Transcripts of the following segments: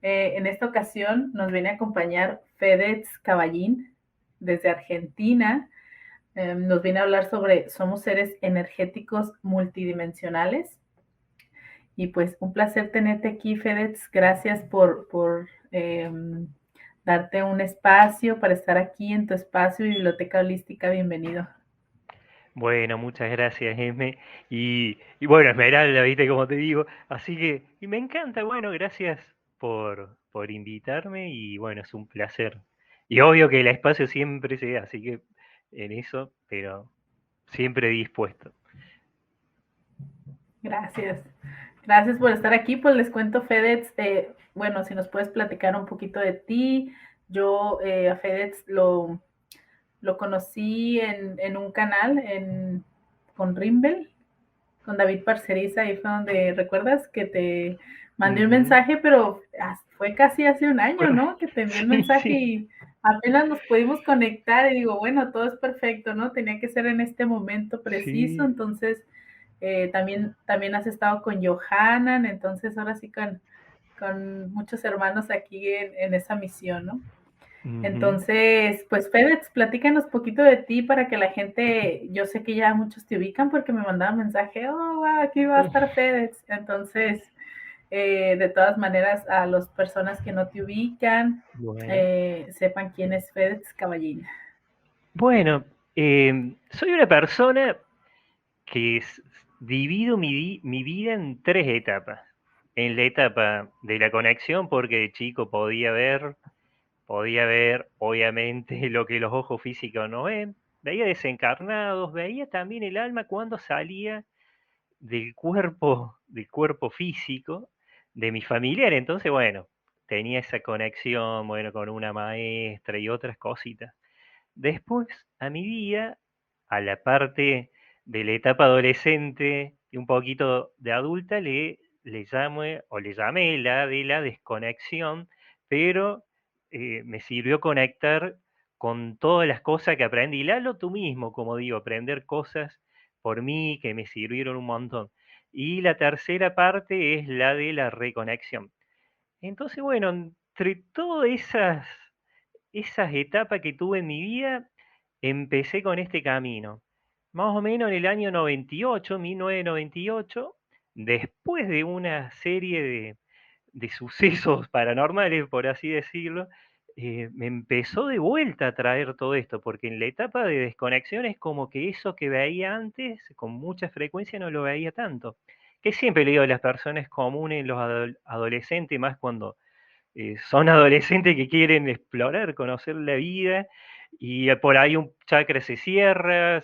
En esta ocasión nos viene a acompañar Fedez Caballín desde Argentina. Nos viene a hablar sobre somos seres energéticos multidimensionales. Y pues un placer tenerte aquí, Fedez. Gracias por darte un espacio para estar aquí en tu espacio Biblioteca Holística. Bienvenido. Bueno, muchas gracias, M. Y bueno, Esmeralda, viste como te digo. Así que, y me encanta, bueno, gracias por invitarme y bueno, es un placer. Y obvio que el espacio siempre se da, así que en eso, pero siempre dispuesto. Gracias. Gracias por estar aquí. Pues les cuento, Fedez, bueno, si nos puedes platicar un poquito de ti. Yo a Fedez lo conocí en un canal con Rimbel, con David Parceriza, ahí fue donde, ¿recuerdas? Que te mandé un Ujú. mensaje, pero fue casi hace un año, Bueno, ¿no? Que te envié un sí, mensaje sí, y apenas nos pudimos conectar y digo, bueno, todo es perfecto, ¿no? Tenía que ser en este momento preciso, sí. entonces también has estado con Johanan, entonces ahora sí con muchos hermanos aquí en esa misión, ¿no? Ujú. Entonces, pues Fedez, platícanos poquito de ti para que la gente, yo sé que ya muchos te ubican porque me mandaban mensaje, oh, wow, aquí va a estar Fedez. Entonces, de todas maneras, a las personas que no te ubican, Bueno. sepan quién es Fedez Caballín. Bueno, soy una persona que divido mi vida en tres etapas. En la etapa de la conexión, porque de chico podía ver obviamente lo que los ojos físicos no ven, veía desencarnados, veía también el alma cuando salía del cuerpo físico de mi familiar. Entonces, bueno, tenía esa conexión, bueno, con una maestra y otras cositas. Después, a mi vida, a la parte de la etapa adolescente y un poquito de adulta, le llamé o le llamé la de la desconexión, pero me sirvió conectar con todas las cosas que aprendí. Y hazlo tú mismo, como digo, aprender cosas por mí que me sirvieron un montón. Y la tercera parte es la de la reconexión. Entonces, bueno, entre todas esas etapas que tuve en mi vida, empecé con este camino. Más o menos en el año 98, 1998, después de una serie de sucesos paranormales, por así decirlo, me empezó de vuelta a traer todo esto, porque en la etapa de desconexión es como que eso que veía antes, con mucha frecuencia, no lo veía tanto. Que siempre le digo a las personas comunes, los adolescentes, más cuando son adolescentes que quieren explorar, conocer la vida, y por ahí un chakra se cierra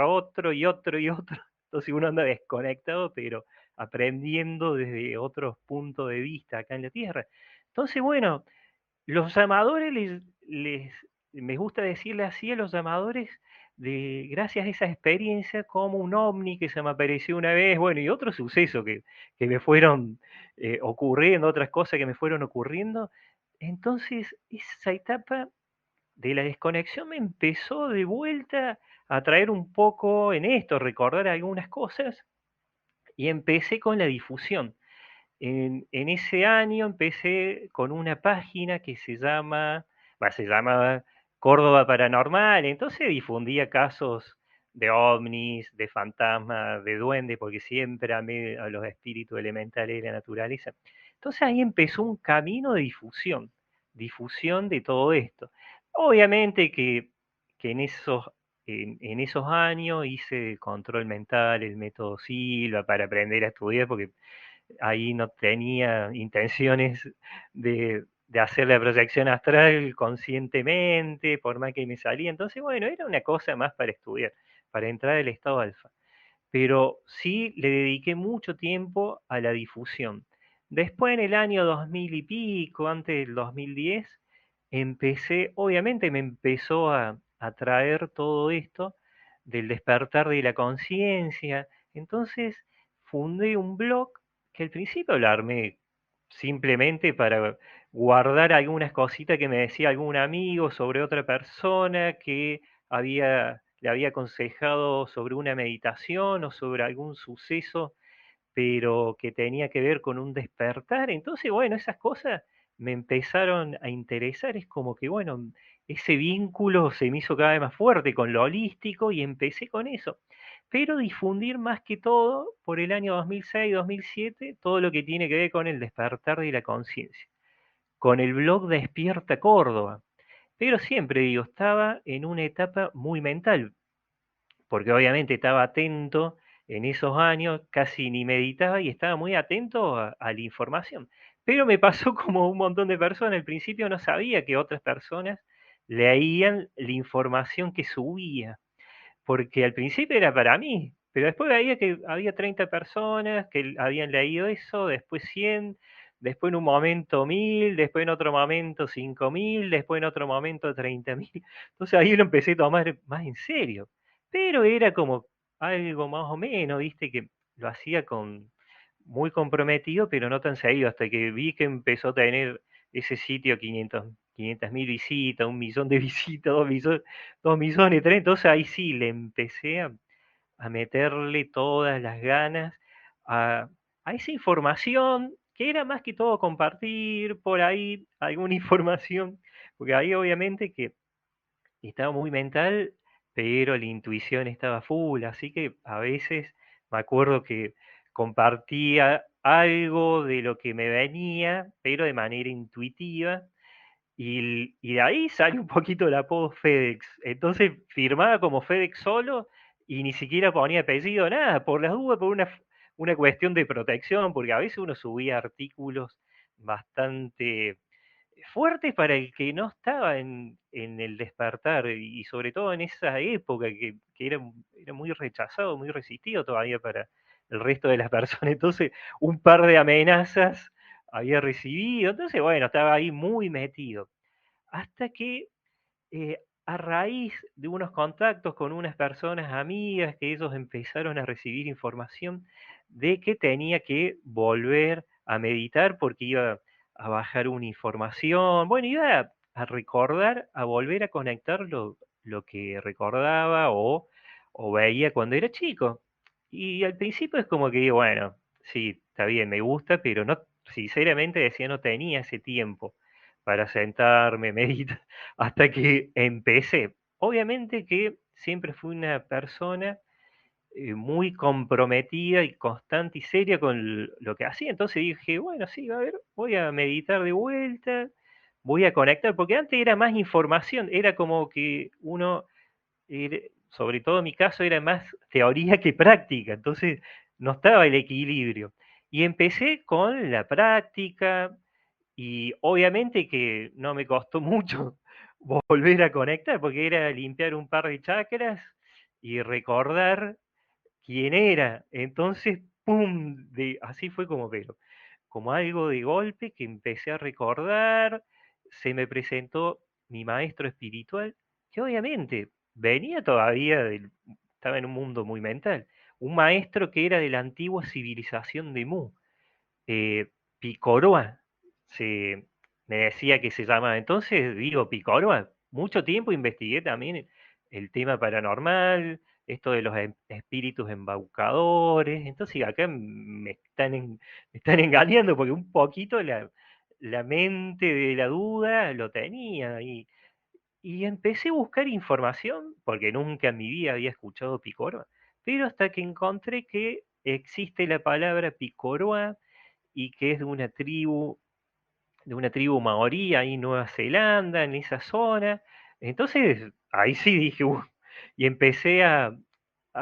otro y otro y otro. Entonces uno anda desconectado, pero aprendiendo desde otros puntos de vista acá en la Tierra. Entonces, bueno, los llamadores me gusta decirle así a los llamadores, gracias a esa experiencia, como un ovni que se me apareció una vez, bueno, y otros sucesos que me fueron ocurriendo, otras cosas que me fueron ocurriendo. Entonces, esa etapa de la desconexión me empezó de vuelta a traer un poco en esto, recordar algunas cosas, y empecé con la difusión. En ese año empecé con una página que se llama Córdoba Paranormal. Entonces difundía casos de ovnis, de fantasmas, de duendes, porque siempre amé a los espíritus elementales de la naturaleza. Entonces ahí empezó un camino de difusión de todo esto. Obviamente que en esos años hice control mental, el método Silva para aprender a estudiar, porque ahí no tenía intenciones de hacer la proyección astral conscientemente, por más que me salía. Entonces, bueno, era una cosa más para estudiar, para entrar al estado alfa. Pero sí le dediqué mucho tiempo a la difusión. Después, en el año 2000 y pico, antes del 2010, obviamente me empezó a traer todo esto del despertar de la conciencia. Entonces, fundé un blog que al principio lo armé simplemente para guardar algunas cositas que me decía algún amigo sobre otra persona que le había aconsejado sobre una meditación o sobre algún suceso, pero que tenía que ver con un despertar. Entonces, bueno, esas cosas me empezaron a interesar, es como que, bueno, ese vínculo se me hizo cada vez más fuerte con lo holístico y empecé con eso. Pero difundir más que todo por el año 2006-2007 todo lo que tiene que ver con el despertar de la conciencia, con el blog Despierta Córdoba. Pero siempre digo, estaba en una etapa muy mental, porque obviamente estaba atento en esos años, casi ni meditaba y estaba muy atento a la información. Pero me pasó como un montón de personas, al principio no sabía que otras personas leían la información que subía, porque al principio era para mí, pero después veía que había 30 personas que habían leído eso, después 100, después en un momento 1000, después en otro momento 5000, después en otro momento 30.000. Entonces ahí lo empecé a tomar más en serio, pero era como algo más o menos, viste, que lo hacía con muy comprometido, pero no tan seguido, hasta que vi que empezó a tener ese sitio 500.000 visitas, 1 millón de visitas, 2 millones, 3, entonces ahí sí le empecé a meterle todas las ganas a, a esa información, que era más que todo compartir por ahí alguna información, porque ahí obviamente que estaba muy mental, pero la intuición estaba full, así que a veces me acuerdo que compartía algo de lo que me venía, pero de manera intuitiva, y de ahí sale un poquito el apodo FedEx. Entonces firmaba como FedEx solo y ni siquiera ponía apellido, nada, por las dudas, por una cuestión de protección, porque a veces uno subía artículos bastante fuertes para el que no estaba en el despertar, y sobre todo en esa época que era muy rechazado, muy resistido todavía para el resto de las personas. Entonces, un par de amenazas había recibido, entonces, bueno, estaba ahí muy metido. Hasta que a raíz de unos contactos con unas personas amigas, que ellos empezaron a recibir información de que tenía que volver a meditar porque iba a bajar una información, bueno, iba a recordar, a volver a conectar lo que recordaba o veía cuando era chico. Y al principio es como que digo, bueno, sí, está bien, me gusta, pero no, sinceramente decía, no tenía ese tiempo para sentarme, meditar, hasta que empecé. Obviamente que siempre fui una persona muy comprometida y constante y seria con lo que hacía. Entonces dije, bueno, sí, a ver, voy a meditar de vuelta, voy a conectar, porque antes era más información, era como que uno, sobre todo en mi caso, era más teoría que práctica, entonces no estaba el equilibrio. Y empecé con la práctica, y obviamente que no me costó mucho volver a conectar, porque era limpiar un par de chakras y recordar quién era. Entonces, ¡pum! Así fue como, pero como algo de golpe que empecé a recordar, se me presentó mi maestro espiritual, que obviamente venía todavía estaba en un mundo muy mental, un maestro que era de la antigua civilización de Mu, Picoroa, se, me decía que se llamaba. Entonces, digo, Picoroa, mucho tiempo investigué también el tema paranormal, esto de los espíritus embaucadores. Entonces, acá me están engañando porque un poquito la mente de la duda lo tenía. Y empecé a buscar información, porque nunca en mi vida había escuchado Picoroa, pero hasta que encontré que existe la palabra Picoroa y que es de una tribu maorí ahí en Nueva Zelanda, en esa zona. Entonces, ahí sí dije, y empecé a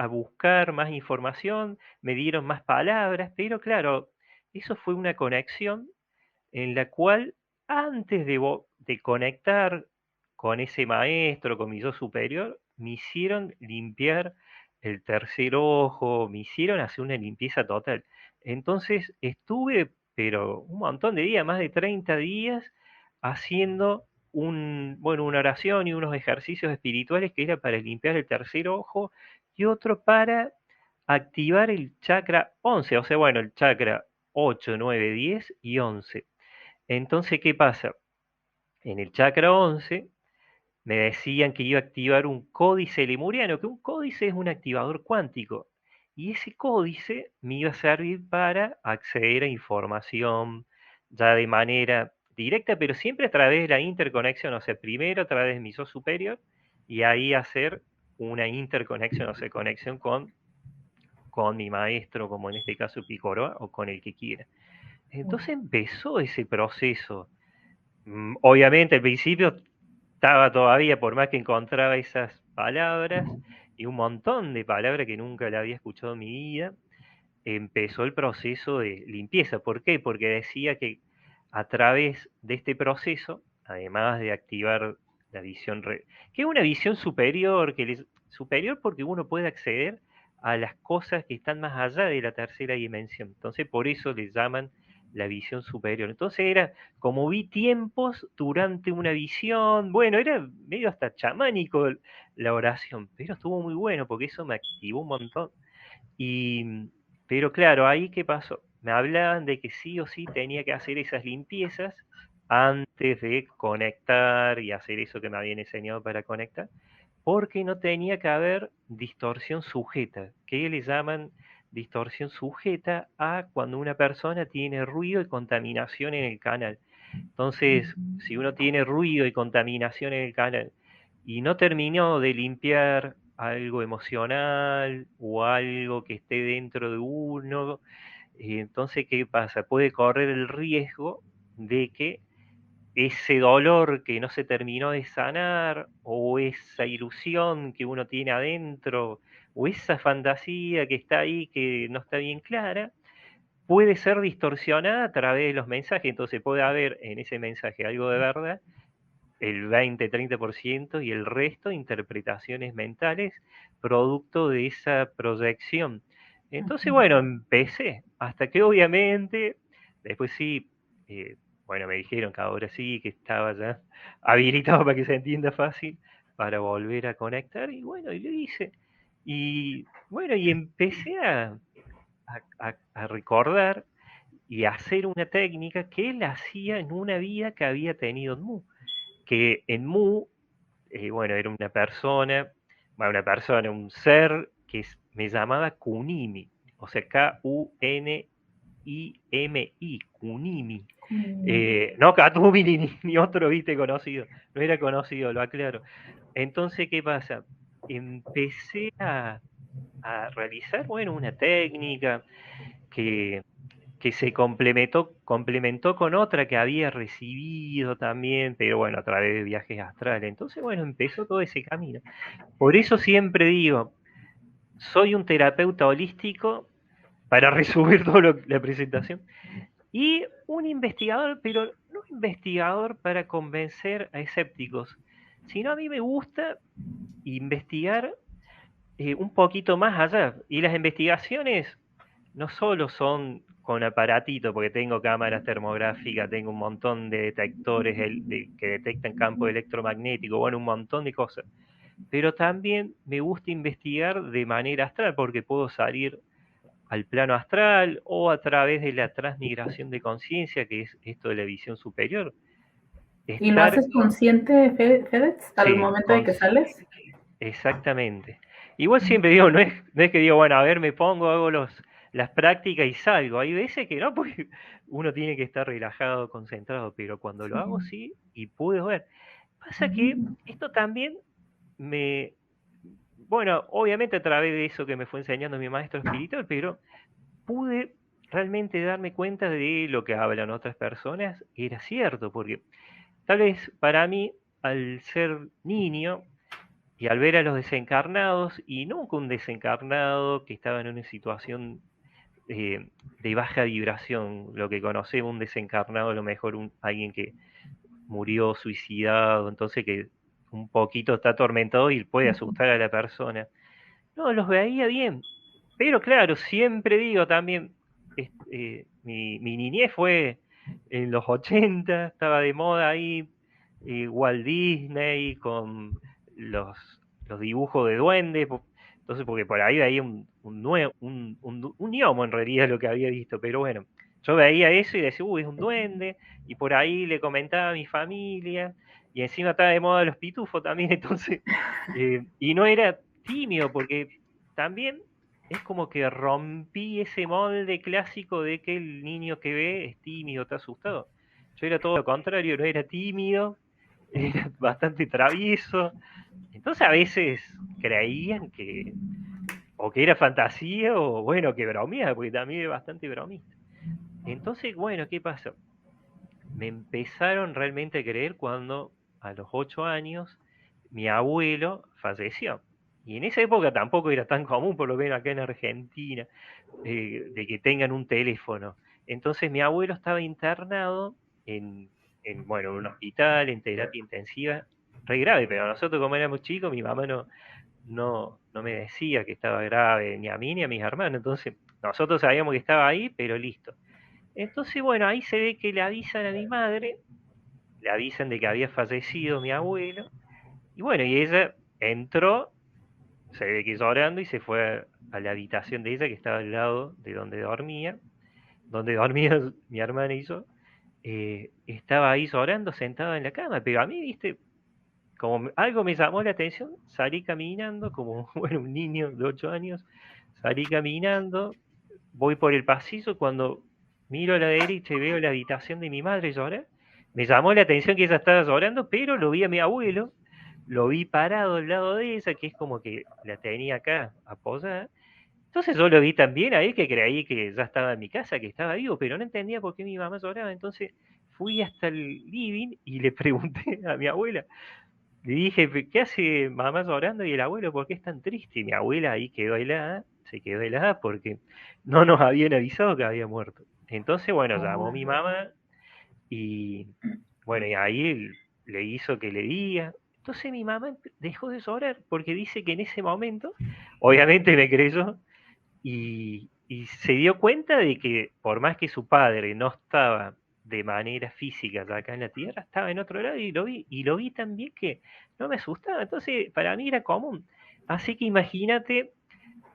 buscar más información, me dieron más palabras, pero claro, eso fue una conexión en la cual antes de conectar con ese maestro, con mi yo superior, me hicieron limpiar el tercer ojo, me hicieron hacer una limpieza total. Entonces estuve, pero un montón de días, más de 30 días, haciendo bueno, una oración y unos ejercicios espirituales que era para limpiar el tercer ojo y otro para activar el chakra 11, o sea, bueno, el chakra 8, 9, 10 y 11. Entonces, ¿qué pasa? En el chakra 11 me decían que iba a activar un códice lemuriano, que un códice es un activador cuántico. Y ese códice me iba a servir para acceder a información ya de manera directa, pero siempre a través de la interconexión, o sea, primero a través de mi yo superior y ahí hacer una interconexión, o sea, conexión con mi maestro, como en este caso Picoroa, o con el que quiera. Entonces empezó ese proceso. Obviamente al principio estaba todavía, por más que encontraba esas palabras y un montón de palabras que nunca la había escuchado en mi vida, empezó el proceso de limpieza. ¿Por qué? Porque decía que a través de este proceso, además de activar la visión, que es una visión superior, superior porque uno puede acceder a las cosas que están más allá de la tercera dimensión. Entonces, por eso le llaman la visión superior. Entonces era como vi tiempos durante una visión, bueno, era medio hasta chamánico la oración, pero estuvo muy bueno porque eso me activó un montón. Pero claro, ahí qué pasó. Me hablaban de que sí o sí tenía que hacer esas limpiezas antes de conectar y hacer eso que me habían enseñado para conectar, porque no tenía que haber distorsión sujeta, que le llaman distorsión sujeta a cuando una persona tiene ruido y contaminación en el canal. Entonces, si uno tiene ruido y contaminación en el canal y no terminó de limpiar algo emocional o algo que esté dentro de uno, entonces, ¿qué pasa? Puede correr el riesgo de que ese dolor que no se terminó de sanar, o esa ilusión que uno tiene adentro, o esa fantasía que está ahí que no está bien clara, puede ser distorsionada a través de los mensajes. Entonces puede haber en ese mensaje algo de verdad, el 20-30%, y el resto interpretaciones mentales producto de esa proyección. Entonces, bueno, empecé, hasta que obviamente, después sí, bueno, me dijeron que ahora sí, que estaba ya habilitado para que se entienda fácil, para volver a conectar, y bueno, y lo hice. Y bueno, y empecé a recordar y a hacer una técnica que él hacía en una vida que había tenido en Mu, que en Mu, bueno, era un ser que me llamaba Kunimi, o sea, Kunimi, Kunimi. No Katumi ni otro viste conocido, no era conocido, lo aclaro. Entonces, ¿qué pasa? Empecé a realizar, bueno, una técnica que se complementó con otra que había recibido también, pero bueno, a través de viajes astrales. Entonces, bueno, empezó todo ese camino. Por eso siempre digo, soy un terapeuta holístico, para resumir toda la presentación, y un investigador, pero no investigador para convencer a escépticos, sino a mí me gusta investigar un poquito más allá. Y las investigaciones no solo son con aparatito, porque tengo cámaras termográficas, tengo un montón de detectores que detectan campo electromagnético, bueno, un montón de cosas. Pero también me gusta investigar de manera astral, porque puedo salir al plano astral o a través de la transmigración de conciencia, que es esto de la visión superior. ¿Y lo Estar, haces consciente, Fedez, al sí, momento de que sales? exactamente. Igual siempre digo, no es que digo, bueno, a ver, me pongo, hago las prácticas y salgo. Hay veces que no, porque uno tiene que estar relajado, concentrado, pero cuando lo hago sí, y puedo ver. Pasa que esto también me, bueno, obviamente a través de eso que me fue enseñando mi maestro espiritual, pero pude realmente darme cuenta de lo que hablan otras personas, era cierto, porque tal vez para mí, al ser niño, y al ver a los desencarnados, y nunca un desencarnado que estaba en una situación de baja vibración, lo que conocemos un desencarnado, a lo mejor alguien que murió suicidado, entonces que un poquito está atormentado y puede asustar a la persona. No, los veía bien, pero claro, siempre digo también, mi niñez fue en los 80, estaba de moda ahí Walt Disney con los, los dibujos de duendes, entonces porque por ahí veía un gnomo en realidad lo que había visto, pero bueno, yo veía eso y decía, uy, es un duende, y por ahí le comentaba a mi familia, y encima estaba de moda los pitufos también, entonces, y no era tímido, porque también es como que rompí ese molde clásico de que el niño que ve es tímido, está asustado. Yo era todo lo contrario, no era tímido, era bastante travieso. Entonces a veces creían que o que era fantasía o bueno, que bromeaba, porque también era bastante bromista. Entonces, bueno, ¿qué pasó? Me empezaron realmente a creer cuando a los 8 años mi abuelo falleció. Y en esa época tampoco era tan común, por lo menos acá en Argentina, de que tengan un teléfono. Entonces mi abuelo estaba internado en, bueno, un hospital, en terapia intensiva, re grave, pero nosotros como éramos chicos, mi mamá no me decía que estaba grave, ni a mí ni a mis hermanos. Entonces nosotros sabíamos que estaba ahí, pero listo. Entonces, bueno, ahí se ve que le avisan a mi madre, le avisan de que había fallecido mi abuelo, y bueno, y ella entró, se ve que llorando, y se fue a la habitación de ella que estaba al lado de donde dormía mi hermana y yo. Estaba ahí llorando, sentada en la cama, pero a mí, viste, como algo me llamó la atención, salí caminando, como bueno, un niño de 8 años, salí caminando, voy por el pasillo, cuando miro a la derecha y veo la habitación de mi madre llorar, me llamó la atención que ella estaba llorando, pero lo vi a mi abuelo, lo vi parado al lado de ella, que es como que la tenía acá apoyada. Entonces yo lo vi también a él, que creí que ya estaba en mi casa, que estaba vivo, pero no entendía por qué mi mamá lloraba. Entonces fui hasta el living y le pregunté a mi abuela, le dije, ¿qué hace mamá llorando y el abuelo por qué es tan triste? Y mi abuela ahí quedó helada, se quedó helada porque no nos habían avisado que había muerto. Entonces, bueno, llamó Oh. mi mamá y bueno, y ahí le hizo que le diga. Entonces mi mamá dejó de llorar porque dice que en ese momento, obviamente me creyó, y se dio cuenta de que por más que su padre no estaba de manera física ya acá en la Tierra, estaba en otro lado y lo vi también que no me asustaba. Entonces, para mí era común. Así que imagínate,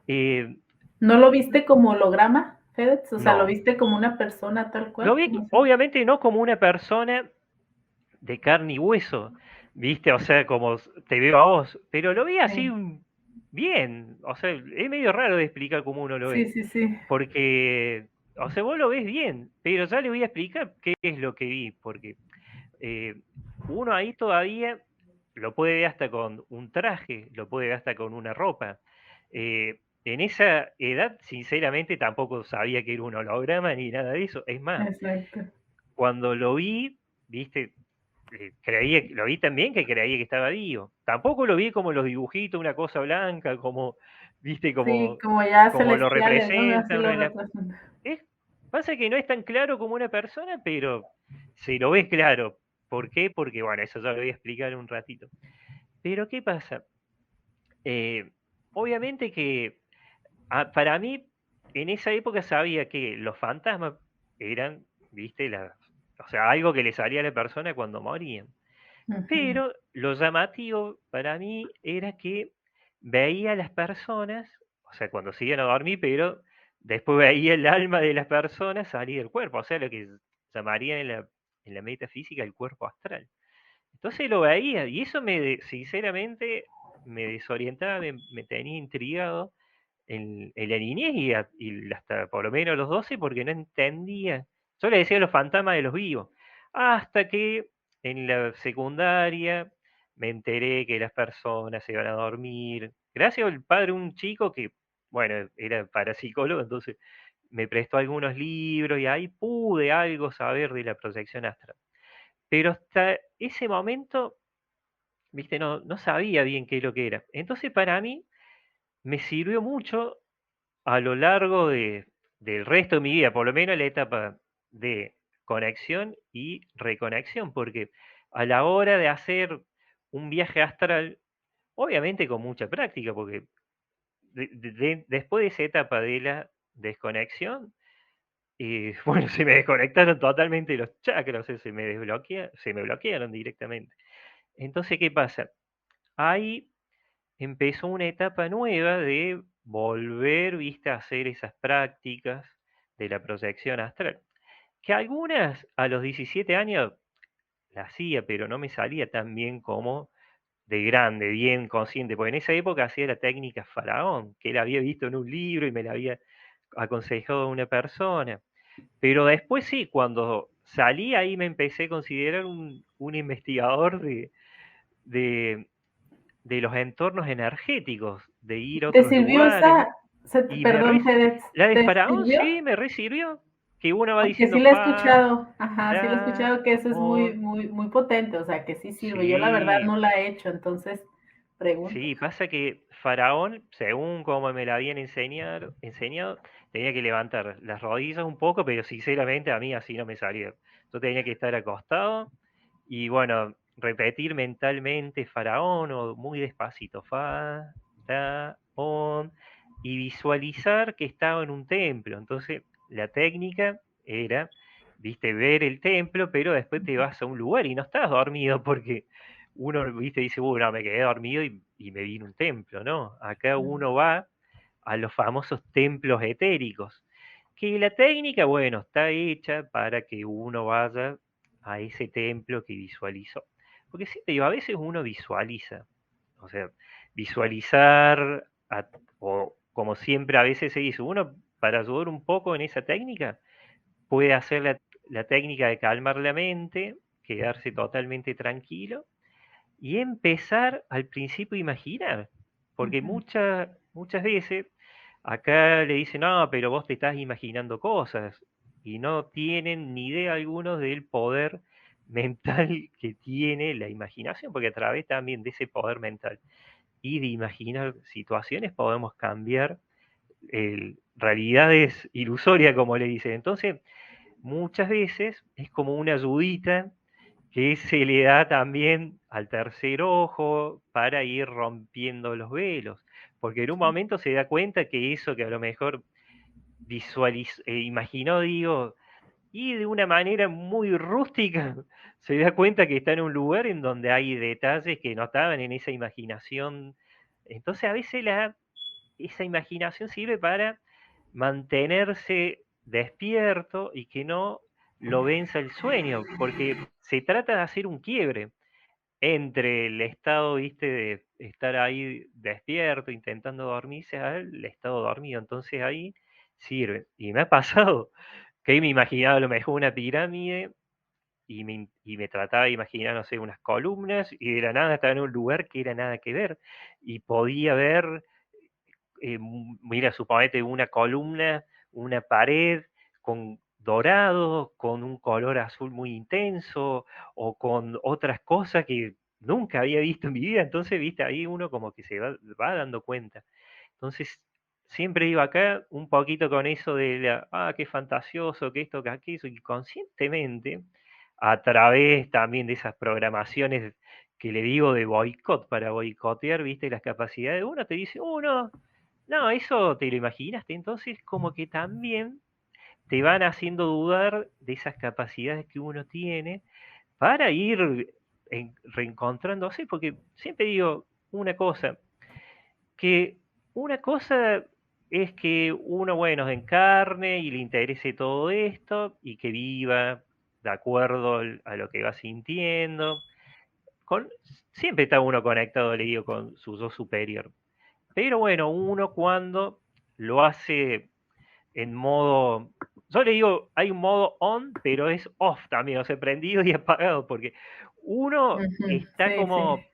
eh, ¿No lo viste como holograma, FedEx? O sea, ¿lo no, viste como una persona tal lo cual? vi Como si... obviamente no como una persona de carne y hueso, ¿viste? O sea, como te veo a vos, pero lo vi así Sí, bien. O sea, es medio raro de explicar cómo uno lo sí, ve. sí, sí. Porque, o sea, vos lo ves bien, pero ya le voy a explicar qué es lo que vi, porque eh, uno ahí todavía lo puede ver hasta con un traje, lo puede ver hasta con una ropa. En esa edad, sinceramente, tampoco sabía que era un holograma ni nada de eso. Es más, Exacto. cuando lo vi, viste, creía, lo vi también que creía que estaba vivo. Tampoco lo vi como los dibujitos, una cosa blanca, como, viste, Sí, como ya como lo celestiales, ¿no? Así representan, lo ¿no? representan. Es, pasa que no es tan claro como una persona, pero si lo ves claro. ¿Por qué? Porque, bueno, eso ya lo voy a explicar en un ratito. Pero, ¿qué pasa? Eh, obviamente que para mí, en esa época sabía que los fantasmas eran, viste, o sea, algo que le salía a la persona cuando morían. Ujú. Pero lo llamativo para mí era que veía a las personas, o sea, cuando se iban a dormir, pero después veía el alma de las personas salir del cuerpo, o sea, lo que llamarían en la metafísica el cuerpo astral. Entonces lo veía, y eso sinceramente, me desorientaba, me tenía intrigado en la niñez y hasta por lo menos los 12 porque no entendía. Yo le decía los fantasmas de los vivos. Hasta que en la secundaria me enteré que las personas se iban a dormir. Gracias al padre, un chico que, bueno, era parapsicólogo, entonces me prestó algunos libros y ahí pude algo saber de la proyección astral. Pero hasta ese momento, viste, no sabía bien qué es lo que era. Entonces para mí me sirvió mucho a lo largo del resto de mi vida, por lo menos la etapa de conexión y reconexión, porque a la hora de hacer un viaje astral, obviamente con mucha práctica, porque después de esa etapa de la desconexión, bueno, se me desconectaron totalmente los chakras, o sea, se me bloquearon directamente. Entonces, ¿qué pasa? Ahí empezó una etapa nueva de volver, viste, a hacer esas prácticas de la proyección astral. Que algunas a los 17 años la hacía, pero no me salía tan bien como de grande, bien consciente, porque en esa época hacía la técnica faraón, que él había visto en un libro y me la había aconsejado una persona. Pero después sí, cuando salí ahí, me empecé a considerar un investigador de, de los entornos energéticos, de ir a ¿Te otros sirvió lugares. esa, Y perdón, Fede, la de te Faraón sirvió? sí me resirvió, que uno va Porque sí diciendo la he fa, escuchado, ajá, sí la he la, escuchado que eso es muy, on, muy, muy potente, o sea, que sí sirve. Yo la verdad sí, no la he hecho, entonces pregunto. sí, pasa que Faraón, según como me la habían enseñado, tenía que levantar las rodillas un poco, pero sinceramente a mí así no me salía. Yo tenía que estar acostado y bueno, repetir mentalmente Faraón o muy despacito, fa, ta, on, y visualizar que estaba en un templo. Entonces, la técnica era, viste, ver el templo, pero después te vas a un lugar y no estás dormido porque uno, viste, dice, no, me quedé dormido y me vino un templo, ¿no? Acá uno va a los famosos templos etéricos, que la técnica, bueno, está hecha para que uno vaya a ese templo que visualizó. Porque siempre digo, a veces uno visualiza, o sea, visualizar, o como siempre a veces se dice, uno para ayudar un poco en esa técnica, puede hacer la técnica de calmar la mente, quedarse totalmente tranquilo y empezar al principio a imaginar, porque Ujú, muchas veces acá le dicen, no, pero vos te estás imaginando cosas y no tienen ni idea algunos del poder mental que tiene la imaginación, porque a través también de ese poder mental y de imaginar situaciones podemos cambiar realidades ilusorias, como le dicen. Entonces, muchas veces es como una ayudita que se le da también al tercer ojo para ir rompiendo los velos, porque en un momento se da cuenta que eso que a lo mejor imaginó, digo, y de una manera muy rústica, se da cuenta que está en un lugar en donde hay detalles que no estaban en esa imaginación. Entonces a veces esa imaginación sirve para mantenerse despierto y que no lo venza el sueño, porque se trata de hacer un quiebre entre el estado, viste, de estar ahí despierto, intentando dormirse, al estado dormido. Entonces ahí sirve. Y me ha pasado que me imaginaba a lo mejor una pirámide y me trataba de imaginar, no sé, unas columnas y de la nada estaba en un lugar que era nada que ver. Y podía ver mira, suponete una columna, una pared con dorado, con un color azul muy intenso o con otras cosas que nunca había visto en mi vida. Entonces, viste, ahí uno como que va dando cuenta. Entonces, siempre iba acá un poquito con eso de qué fantasioso, que esto, que aquello, y conscientemente, a través también de esas programaciones que le digo de boicot, para boicotear, viste, las capacidades de uno, te dice, uno, no, eso te lo imaginaste, entonces como que también te van haciendo dudar de esas capacidades que uno tiene para ir reencontrándose, porque siempre digo una cosa, que una cosa es que uno, bueno, encarne y le interese todo esto y que viva de acuerdo a lo que va sintiendo. Con, siempre está uno conectado, le digo, con su yo superior. Pero bueno, uno cuando lo hace en modo, yo le digo, hay un modo on, pero es off también, o sea, prendido y apagado, porque uno ujú, está sí, sí. como,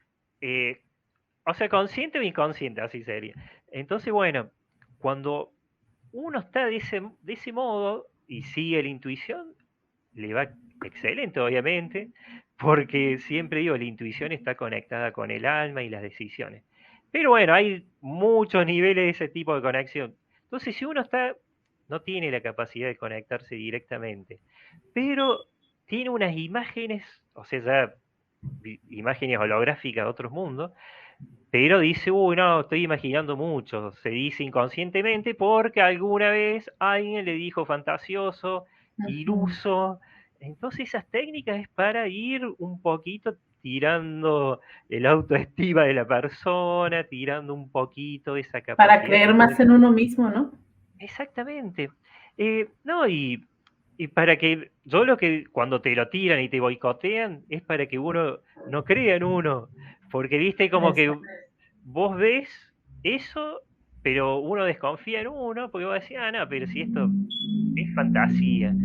o sea, consciente o inconsciente, así sería. Entonces, bueno, cuando uno está de ese modo y sigue la intuición, le va excelente, obviamente, porque siempre digo, la intuición está conectada con el alma y las decisiones. Pero bueno, hay muchos niveles de ese tipo de conexión. Entonces, si uno no tiene la capacidad de conectarse directamente, pero tiene unas imágenes, o sea, ya imágenes holográficas de otros mundos, pero dice, uy, no, estoy imaginando mucho. Se dice inconscientemente porque alguna vez alguien le dijo fantasioso, Ujú. iluso. Entonces esas técnicas es para ir un poquito tirando el autoestima de la persona, tirando un poquito esa Para capacidad que creer más puede. en uno mismo, ¿no? Exactamente. No, y para que yo lo que cuando te lo tiran y te boicotean es para que uno no crea en uno, porque viste como que Exacto. vos ves eso, pero uno desconfía en uno, porque vos decís, no, pero si esto es fantasía.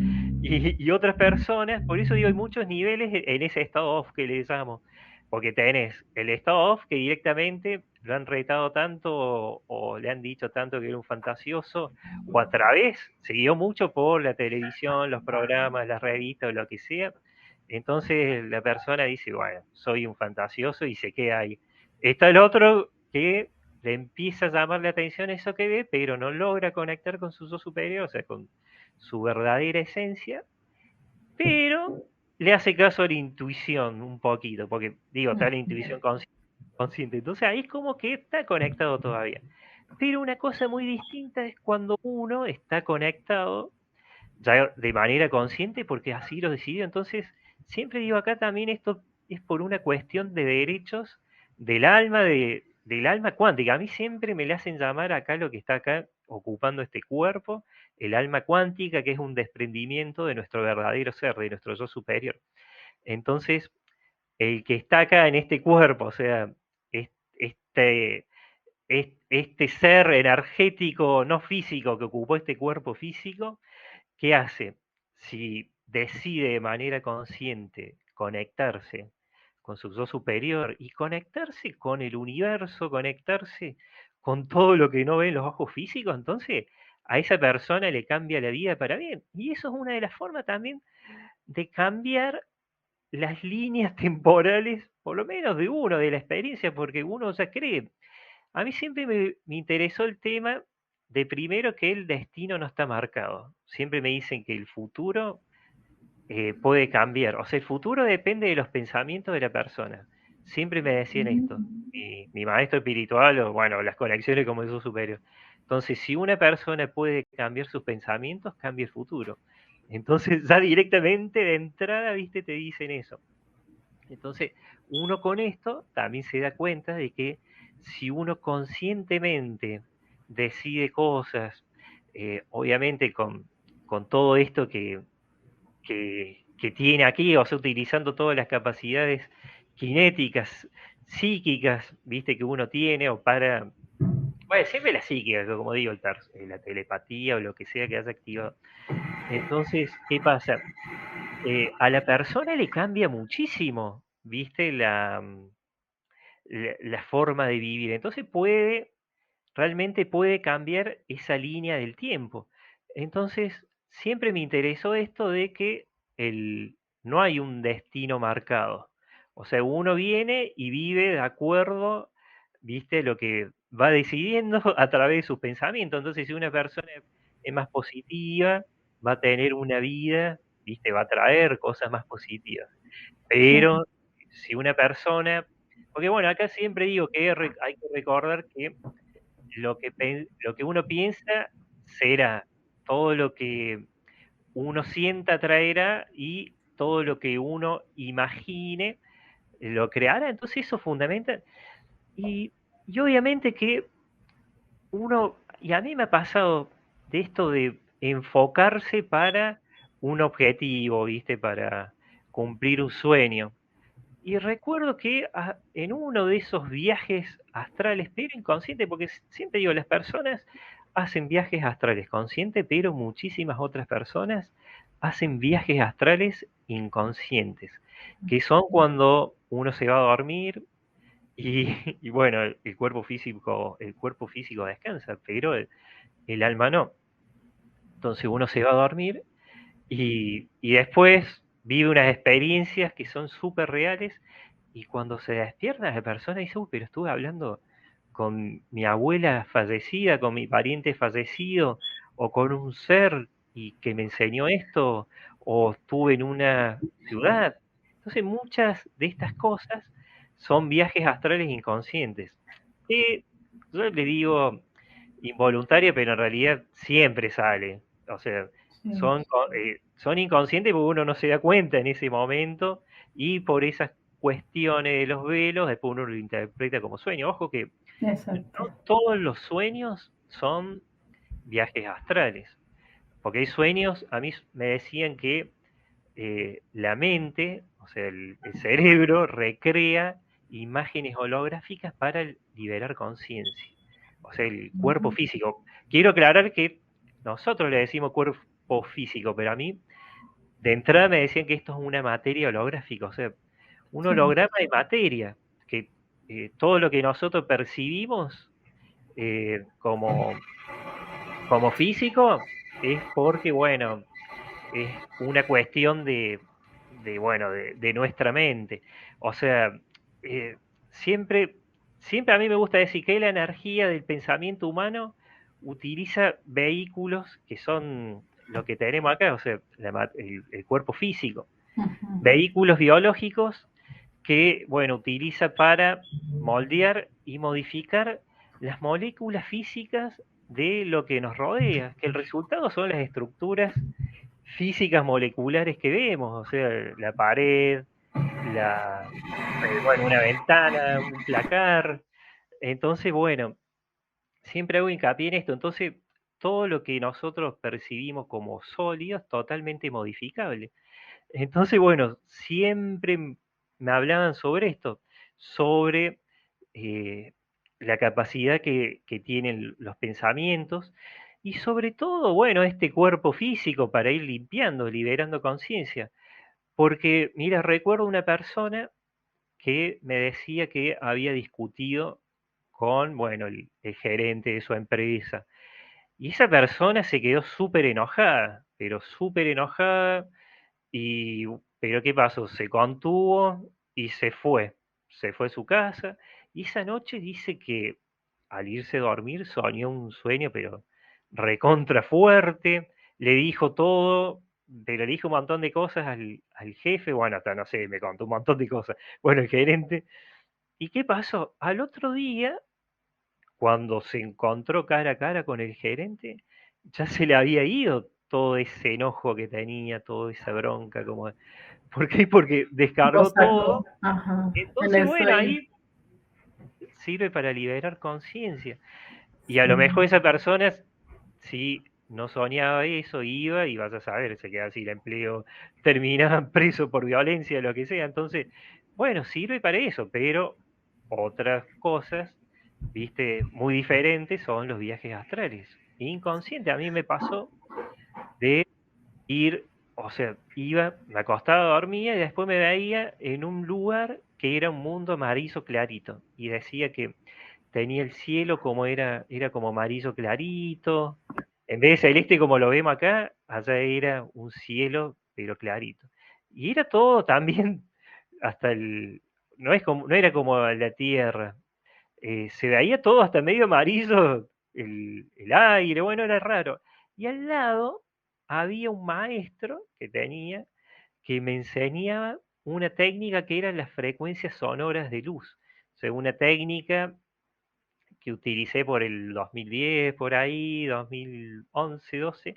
Y otras personas, por eso digo, hay muchos niveles en ese estado off que le llamo, porque tenés el estado off que directamente lo han retado tanto o le han dicho tanto que era un fantasioso, o a través, siguió mucho por la televisión, los programas, las revistas o lo que sea. Entonces la persona dice, bueno, soy un fantasioso y se queda ahí. Está el otro que le empieza a llamar la atención eso que ve, pero no logra conectar con su yo superior, o sea, con su verdadera esencia, pero le hace caso a la intuición un poquito, porque digo, está la intuición consciente. Entonces ahí es como que está conectado todavía. Pero una cosa muy distinta es cuando uno está conectado ya de manera consciente porque así lo decidió. Entonces, siempre digo acá también esto es por una cuestión de derechos del alma, del alma cuántica. A mí siempre me le hacen llamar acá lo que está acá ocupando este cuerpo, el alma cuántica, que es un desprendimiento de nuestro verdadero ser, de nuestro yo superior. Entonces, el que está acá en este cuerpo, o sea, este, este ser energético, no físico, que ocupó este cuerpo físico, ¿qué hace? Si decide de manera consciente conectarse con su yo superior y conectarse con el universo, conectarse con todo lo que no ven los ojos físicos, entonces a esa persona le cambia la vida para bien. Y eso es una de las formas también de cambiar las líneas temporales, por lo menos de uno, de la experiencia, porque uno ya cree. A mí siempre me interesó el tema de primero que el destino no está marcado. Siempre me dicen que el futuro puede cambiar. O sea, el futuro depende de los pensamientos de la persona. Siempre me decían esto. Mi maestro espiritual o, bueno, las conexiones como eso superior. Entonces, si una persona puede cambiar sus pensamientos, cambia el futuro. Entonces, ya directamente de entrada, viste, te dicen eso. Entonces, uno con esto también se da cuenta de que si uno conscientemente decide cosas, obviamente con todo esto que tiene aquí, o sea, utilizando todas las capacidades cinéticas, psíquicas, viste, que uno tiene, o para, bueno, siempre la psíquica, como digo, la telepatía o lo que sea que haya activado. Entonces, ¿qué pasa? A la persona le cambia muchísimo, viste, la forma de vivir. Entonces realmente puede cambiar esa línea del tiempo. Entonces, siempre me interesó esto de que no hay un destino marcado. O sea, uno viene y vive de acuerdo, viste, lo que va decidiendo a través de sus pensamientos. Entonces, si una persona es más positiva, va a tener una vida, viste, va a traer cosas más positivas. Sí, Pero si una persona, porque bueno, acá siempre digo que hay que recordar que lo que uno piensa será, todo lo que uno sienta traerá y todo lo que uno imagine lo creará. Entonces eso fundamenta. Y, y obviamente que uno, y a mí me ha pasado de esto de enfocarse para un objetivo, ¿viste? Para cumplir un sueño. Y recuerdo que en uno de esos viajes astrales, pero inconsciente, porque siempre digo, las personas hacen viajes astrales conscientes, pero muchísimas otras personas hacen viajes astrales inconscientes, que son cuando uno se va a dormir y, y bueno, el cuerpo físico descansa, pero el alma no. Entonces uno se va a dormir y después vive unas experiencias que son súper reales y cuando se despierta la persona dice, uy, pero estuve hablando con mi abuela fallecida, con mi pariente fallecido, o con un ser y que me enseñó esto, o estuve en una ciudad. Entonces muchas de estas cosas son viajes astrales inconscientes, que yo le digo involuntaria, pero en realidad siempre sale. O sea, sí, son inconscientes porque uno no se da cuenta en ese momento y por esas cuestiones de los velos, después uno lo interpreta como sueño. Ojo que exacto. no todos los sueños son viajes astrales, porque hay sueños, a mí me decían que la mente, o sea, el cerebro recrea imágenes holográficas para liberar conciencia, o sea, el cuerpo físico. Quiero aclarar que nosotros le decimos cuerpo físico, pero a mí de entrada me decían que esto es una materia holográfica, o sea, un Sí. holograma de materia, que todo lo que nosotros percibimos como, como físico es porque, bueno, es una cuestión bueno, de nuestra mente. O sea, eh, siempre, siempre a mí me gusta decir que la energía del pensamiento humano utiliza vehículos que son lo que tenemos acá, o sea, el cuerpo físico, Ujú. vehículos biológicos que, bueno, utiliza para moldear y modificar las moléculas físicas de lo que nos rodea, que el resultado son las estructuras físicas moleculares que vemos, o sea, la pared, bueno, una ventana, un placar. Entonces, bueno, siempre hago hincapié en esto. Entonces, todo lo que nosotros percibimos como sólido es totalmente modificable. Entonces, bueno, siempre me hablaban sobre esto, sobre eh, la capacidad que tienen los pensamientos y sobre todo, bueno, este cuerpo físico para ir limpiando, liberando conciencia. Porque, mira, recuerdo una persona que me decía que había discutido con, bueno, el gerente de su empresa. Y esa persona se quedó súper enojada, pero súper enojada. Y, pero ¿qué pasó? Se contuvo y se fue. Se fue a su casa. Y esa noche dice que al irse a dormir soñó un sueño, pero recontra fuerte. Le dijo todo, pero le dijo un montón de cosas al jefe. Bueno, hasta no sé, me contó un montón de cosas. Bueno, el gerente. ¿Y qué pasó? Al otro día, cuando se encontró cara a cara con el gerente, ya se le había ido todo ese enojo que tenía, toda esa bronca, como ¿por qué? Porque Lo descargó todo. sacó. Ajá. En Entonces, el bueno, sueño. ahí sirve para liberar conciencia. Y a lo Sí. mejor esa persona, si no soñaba eso, iba y vas a saber, se queda sin empleo, terminaba preso por violencia, lo que sea. Entonces, bueno, sirve para eso, pero otras cosas, viste, muy diferentes son los viajes astrales. Inconsciente, a mí me pasó de ir, o sea, iba, me acostaba, dormía y después me veía en un lugar que era un mundo amarillo clarito y decía que tenía el cielo como era como amarillo clarito, en vez de celeste como lo vemos acá, allá era un cielo pero clarito. Y era todo también hasta no es como, no era como la Tierra, se veía todo hasta medio amarillo, el aire, bueno, era raro. Y al lado había un maestro que tenía que me enseñaba una técnica que eran las frecuencias sonoras de luz. O sea, una técnica que utilicé por el 2010, por ahí, 2011, 12,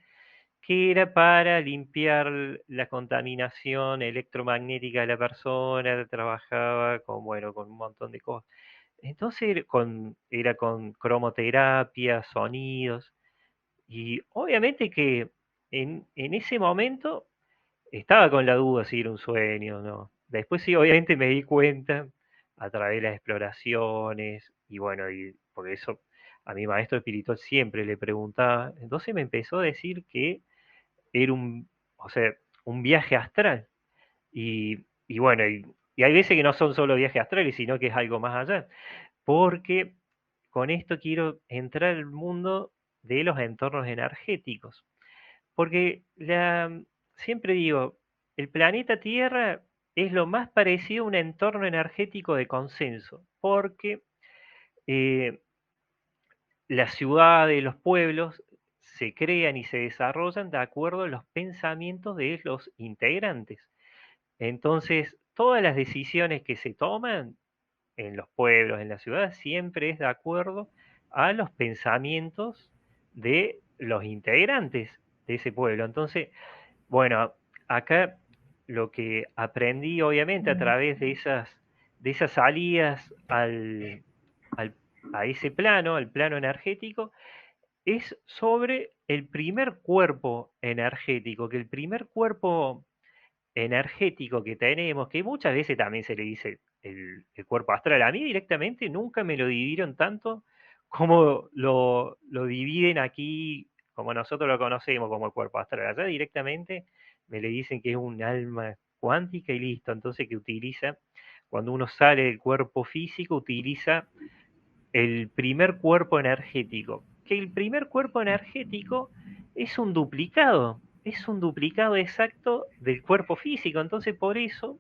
que era para limpiar la contaminación electromagnética de la persona, trabajaba con, bueno, con un montón de cosas. Entonces era con cromoterapia, sonidos, y obviamente que en ese momento estaba con la duda si era un sueño o no. Después sí, obviamente me di cuenta a través de las exploraciones, y bueno, y por eso a mi maestro espiritual siempre le preguntaba, entonces me empezó a decir que era o sea, un viaje astral. Y bueno, y hay veces que no son solo viajes astrales, sino que es algo más allá porque con esto quiero entrar al mundo de los entornos energéticos. Porque siempre digo, el planeta Tierra es lo más parecido a un entorno energético de consenso, porque eh, las ciudades, los pueblos se crean y se desarrollan de acuerdo a los pensamientos de los integrantes. Entonces, todas las decisiones que se toman en los pueblos, en las ciudades, siempre es de acuerdo a los pensamientos de los integrantes de ese pueblo. Entonces, bueno, acá lo que aprendí, obviamente, a Mm. través de esas salidas al- a ese plano, al plano energético, es sobre el primer cuerpo energético, que el primer cuerpo energético que tenemos, que muchas veces también se le dice el cuerpo astral. A mí directamente nunca me lo dividieron tanto como lo dividen aquí, como nosotros lo conocemos como el cuerpo astral. Allá directamente me le dicen que es un alma cuántica y listo. Entonces que utiliza, cuando uno sale del cuerpo físico, utiliza el primer cuerpo energético. Que el primer cuerpo energético es un duplicado exacto del cuerpo físico. Entonces por eso,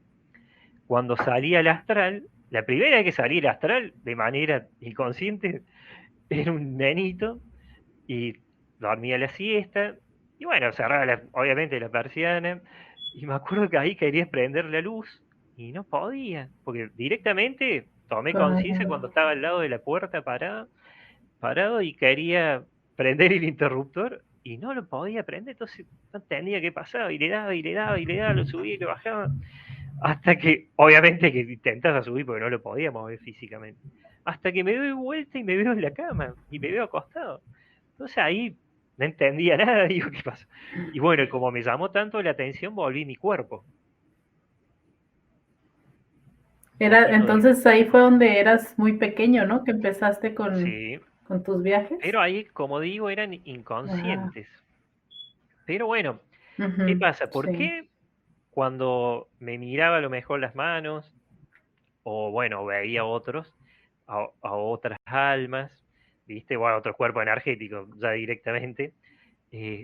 cuando salía al astral, la primera vez que salí al astral, de manera inconsciente, era un nenito y dormía la siesta. Y bueno, cerraba obviamente la persiana. Y me acuerdo que ahí quería prender la luz y no podía, porque directamente tomé conciencia Claro. cuando estaba al lado de la puerta parado y quería prender el interruptor y no lo podía prender, entonces no entendía qué pasaba y le daba y le daba y le daba, lo subía y lo bajaba, hasta que, obviamente que intentaba subir porque no lo podía mover físicamente, hasta que me doy vuelta y me veo en la cama y me veo acostado. Entonces ahí no entendía nada, digo, ¿qué pasa? Y bueno, como me llamó tanto la atención, volví mi cuerpo. Un poquito de... Entonces ahí fue donde eras muy pequeño, ¿no? Que empezaste Sí, con tus viajes. pero ahí, como digo, eran Ah, inconscientes. Pero bueno, ¿qué ujú, pasa? ¿Por sí, qué cuando me miraba a lo mejor las manos, o bueno, veía otros, a otras almas, ¿viste? O a otros cuerpos energéticos, ya directamente,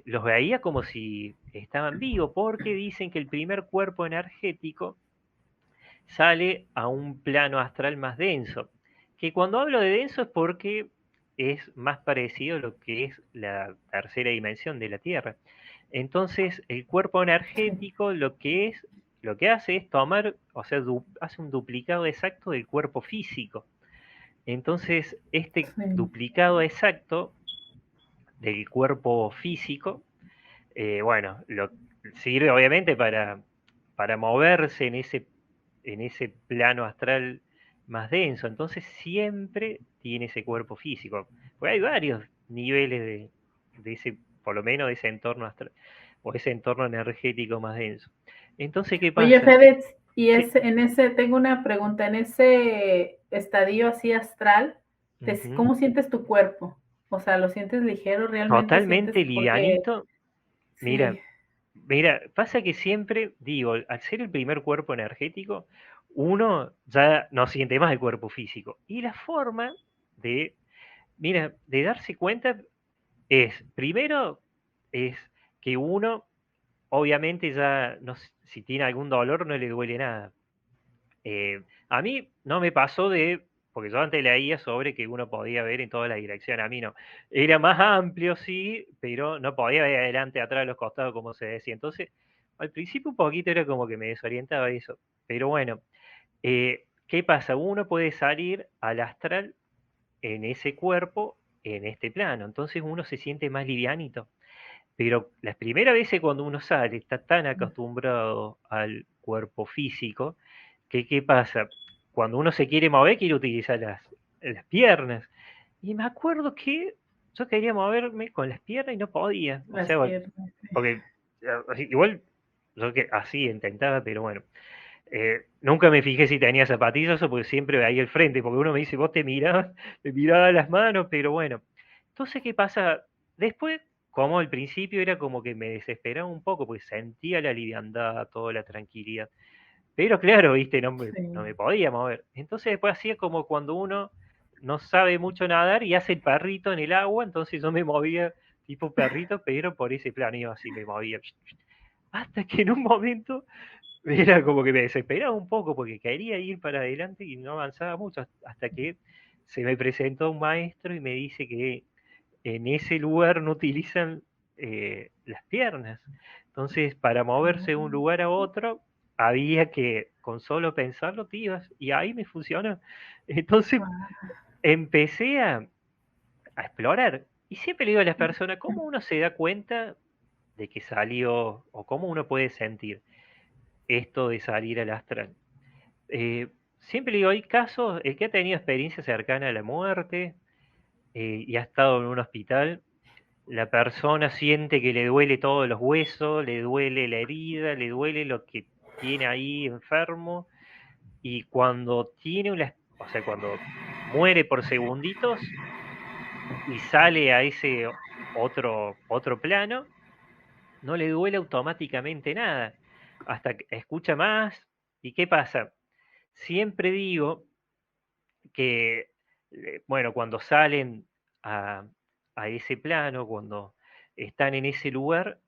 los veía como si estaban vivos, porque dicen que el primer cuerpo energético sale a un plano astral más denso. Que cuando hablo de denso es porque es más parecido a lo que es la tercera dimensión de la Tierra. Entonces, el cuerpo sí, energético lo que hace es tomar, o sea, hace un duplicado exacto del cuerpo físico. Entonces, este sí. duplicado exacto del cuerpo físico, bueno, sirve obviamente para moverse en ese plano astral más denso. Entonces, siempre tiene ese cuerpo físico. Porque hay varios niveles de ese, por lo menos de ese entorno astral o ese entorno energético más denso. Entonces, ¿qué Oye, pasa? Fede, y Sí. tengo una pregunta, en ese estadio así astral, Ujú. ¿cómo sientes tu cuerpo? O sea, ¿lo sientes ligero realmente? ¿Sientes? Totalmente Porque livianito. sí, Mira, mira, pasa que siempre digo, al ser el primer cuerpo energético, uno ya no siente más el cuerpo físico. Y la forma de, mira, de darse cuenta es, primero, es que uno, obviamente ya, no, si tiene algún dolor, no le duele nada. A mí no me pasó porque yo antes leía sobre que uno podía ver en toda la dirección, a mí no. Era más amplio, sí, pero no podía ver adelante, atrás, los costados, como se decía. Entonces, al principio un poquito era como que me desorientaba eso. Pero bueno, ¿qué pasa? Uno puede salir al astral en ese cuerpo, en este plano. Entonces uno se siente más livianito. Pero las primeras veces cuando uno sale, está tan acostumbrado al cuerpo físico, que ¿qué pasa? Cuando uno se quiere mover, quiere utilizar las piernas. Y me acuerdo que yo quería moverme con las piernas y no podía. O las sea, piernas. porque igual yo que así intentaba, pero bueno. Nunca me fijé si tenía zapatillas o porque siempre veía el frente, porque uno me dice, vos te mirabas, me miraba las manos, pero bueno. Entonces, ¿qué pasa? Después, como al principio era como que me desesperaba un poco, porque sentía la liviandad, toda la tranquilidad. Pero claro, viste, no me Sí, podía mover. Entonces después hacía como cuando uno no sabe mucho nadar y hace el perrito en el agua, entonces yo me movía tipo perrito, pero por ese plano iba así, me movía. Hasta que en un momento era como que me desesperaba un poco porque quería ir para adelante y no avanzaba mucho hasta que se me presentó un maestro y me dice que en ese lugar no utilizan las piernas. Entonces, para moverse de un lugar a otro, había que con solo pensarlo te ibas y ahí me funcionó. Entonces, empecé a explorar y siempre le digo a las personas, ¿cómo uno se da cuenta de que salió o cómo uno puede sentir esto de salir al astral? Siempre digo, hay casos, el que ha tenido experiencia cercana a la muerte y ha estado en un hospital, la persona siente que le duele todos los huesos, le duele la herida, le duele lo que tiene ahí enfermo, y cuando tiene o sea, cuando muere por segunditos y sale a ese otro plano, no le duele automáticamente nada, hasta que escucha más. ¿Y qué pasa? Siempre digo que, bueno, cuando salen a, a ese plano, cuando están en ese lugar,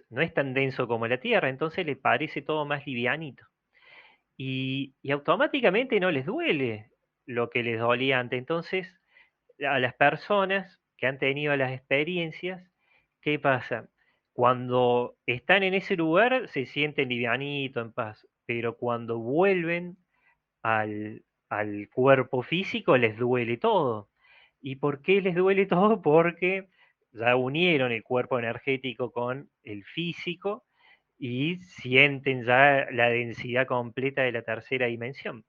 no es tan denso como la Tierra, entonces le parece todo más livianito. Y automáticamente no les duele lo que les dolía antes. Entonces, a las personas que han tenido las experiencias, ¿qué pasa? Cuando están en ese lugar se sienten livianito, en paz, pero cuando vuelven al, al cuerpo físico les duele todo. ¿Y por qué les duele todo? Porque ya unieron el cuerpo energético con el físico y sienten ya la densidad completa de la tercera dimensión.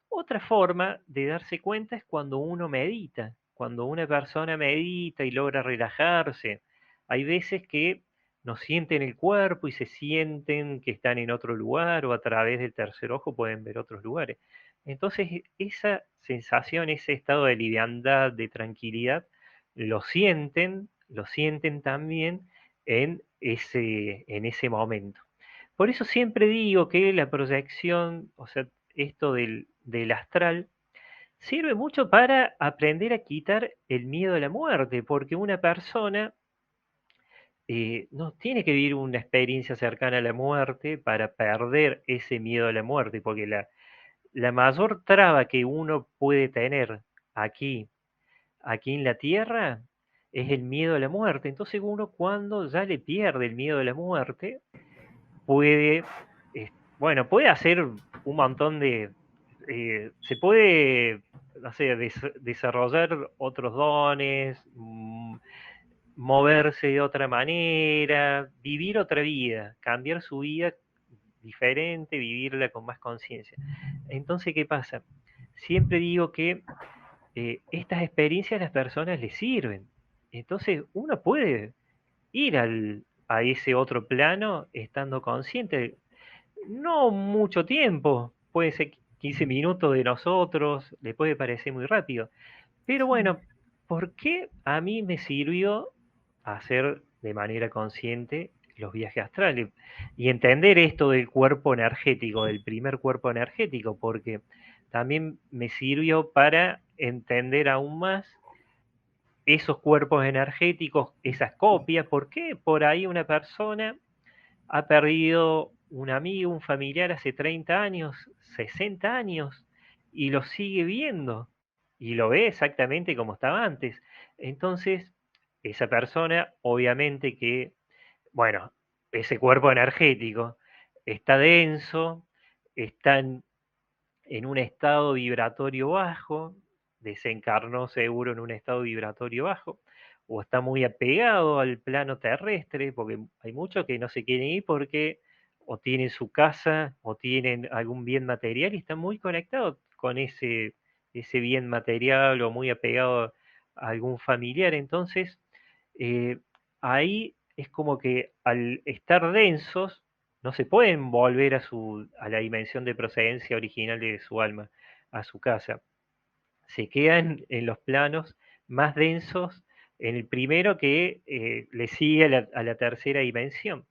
Otra forma de darse cuenta es cuando uno medita, cuando una persona medita y logra relajarse. Hay veces que no sienten el cuerpo y se sienten que están en otro lugar o a través del tercer ojo pueden ver otros lugares. Entonces, esa sensación, ese estado de liviandad, de tranquilidad, lo sienten también en ese momento. Por eso siempre digo que la proyección, o sea, esto del astral, sirve mucho para aprender a quitar el miedo a la muerte, porque una persona no tiene que vivir una experiencia cercana a la muerte para perder ese miedo a la muerte, porque la mayor traba que uno puede tener aquí, aquí en la Tierra es el miedo a la muerte. Entonces uno cuando ya le pierde el miedo a la muerte, puede, bueno, puede hacer un montón se puede, no sé, desarrollar otros dones, moverse de otra manera, vivir otra vida, cambiar su vida diferente, vivirla con más conciencia. Entonces, ¿qué pasa? Siempre digo que estas experiencias a las personas les sirven. Entonces, uno puede ir a ese otro plano estando consciente. No mucho tiempo, puede ser 15 minutos de nosotros, le puede parecer muy rápido. Pero Sí, bueno, ¿por qué a mí me sirvió hacer de manera consciente los viajes astrales? Y entender esto del cuerpo energético, del primer cuerpo energético, porque también me sirvió para entender aún más esos cuerpos energéticos, esas copias. ¿Por qué por ahí una persona ha perdido un amigo, un familiar hace 30 años, 60 años, y lo sigue viendo, y lo ve exactamente como estaba antes? Entonces, esa persona, obviamente que, bueno, ese cuerpo energético está denso, está en un estado vibratorio bajo, desencarnó seguro en un estado vibratorio bajo, o está muy apegado al plano terrestre, porque hay muchos que no se quieren ir porque o tienen su casa o tienen algún bien material y están muy conectados con ese bien material o muy apegado a algún familiar. Entonces, eh, ahí es como que al estar densos, no se pueden volver a la dimensión de procedencia original de su alma, a su casa. Se quedan en los planos más densos, en el primero que le sigue a la tercera dimensión.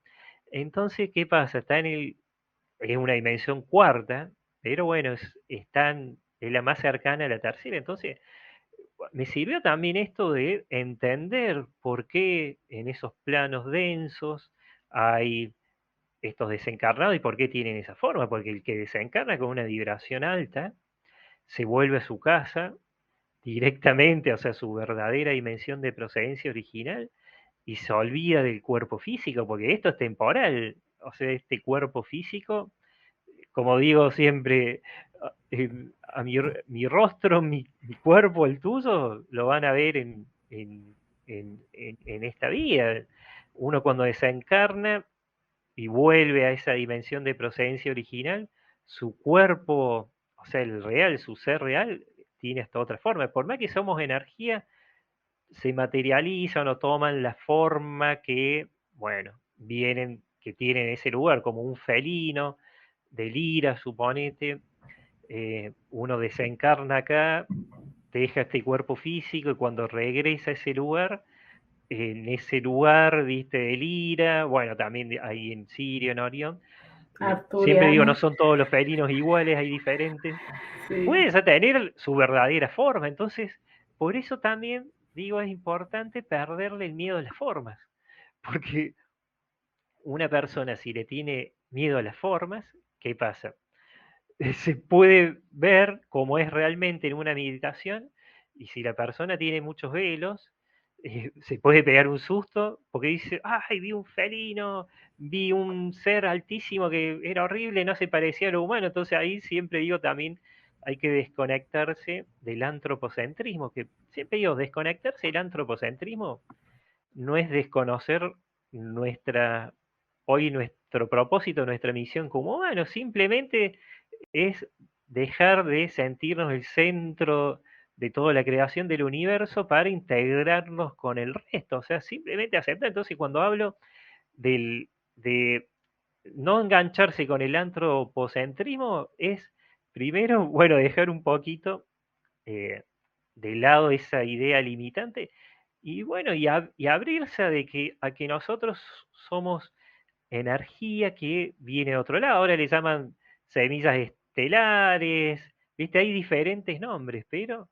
Entonces, ¿qué pasa? Es una dimensión cuarta, pero bueno, es la más cercana a la tercera. Entonces, me sirvió también esto de entender por qué en esos planos densos hay estos desencarnados y por qué tienen esa forma, porque el que desencarna con una vibración alta se vuelve a su casa directamente, o sea, su verdadera dimensión de procedencia original, y se olvida del cuerpo físico, porque esto es temporal, o sea, este cuerpo físico, como digo siempre, mi rostro, mi cuerpo, el tuyo, lo van a ver en esta vida. Uno cuando desencarna y vuelve a esa dimensión de procedencia original, su cuerpo, o sea, el real, su ser real, tiene hasta otra forma. Por más que somos energía, se materializan o toman la forma que, bueno, que tienen ese lugar, como un felino, de lira, suponete. Uno desencarna acá, deja este cuerpo físico y cuando regresa a ese lugar, en ese lugar, viste, de Lira, bueno, también ahí en Sirio, en Orión. Siempre digo, no Arturiano, son todos los felinos iguales, hay diferentes. sí. Pueden tener su verdadera forma, entonces, por eso también digo, es importante perderle el miedo a las formas, porque una persona si le tiene miedo a las formas, ¿qué pasa? Se puede ver cómo es realmente en una meditación y si la persona tiene muchos velos, se puede pegar un susto porque dice, ay, vi un felino, vi un ser altísimo que era horrible, no se parecía a lo humano, entonces ahí siempre digo también hay que desconectarse del antropocentrismo, que siempre digo, desconectarse del antropocentrismo no es desconocer nuestra, hoy nuestro propósito, nuestra misión como humanos, simplemente es dejar de sentirnos el centro de toda la creación del universo para integrarnos con el resto, o sea, simplemente aceptar. Entonces, cuando hablo de no engancharse con el antropocentrismo, es primero, bueno, dejar un poquito eh, de lado esa idea limitante y bueno, y abrirse a que nosotros somos energía que viene de otro lado. Ahora le llaman semillas estelares, ¿viste? Hay diferentes nombres, pero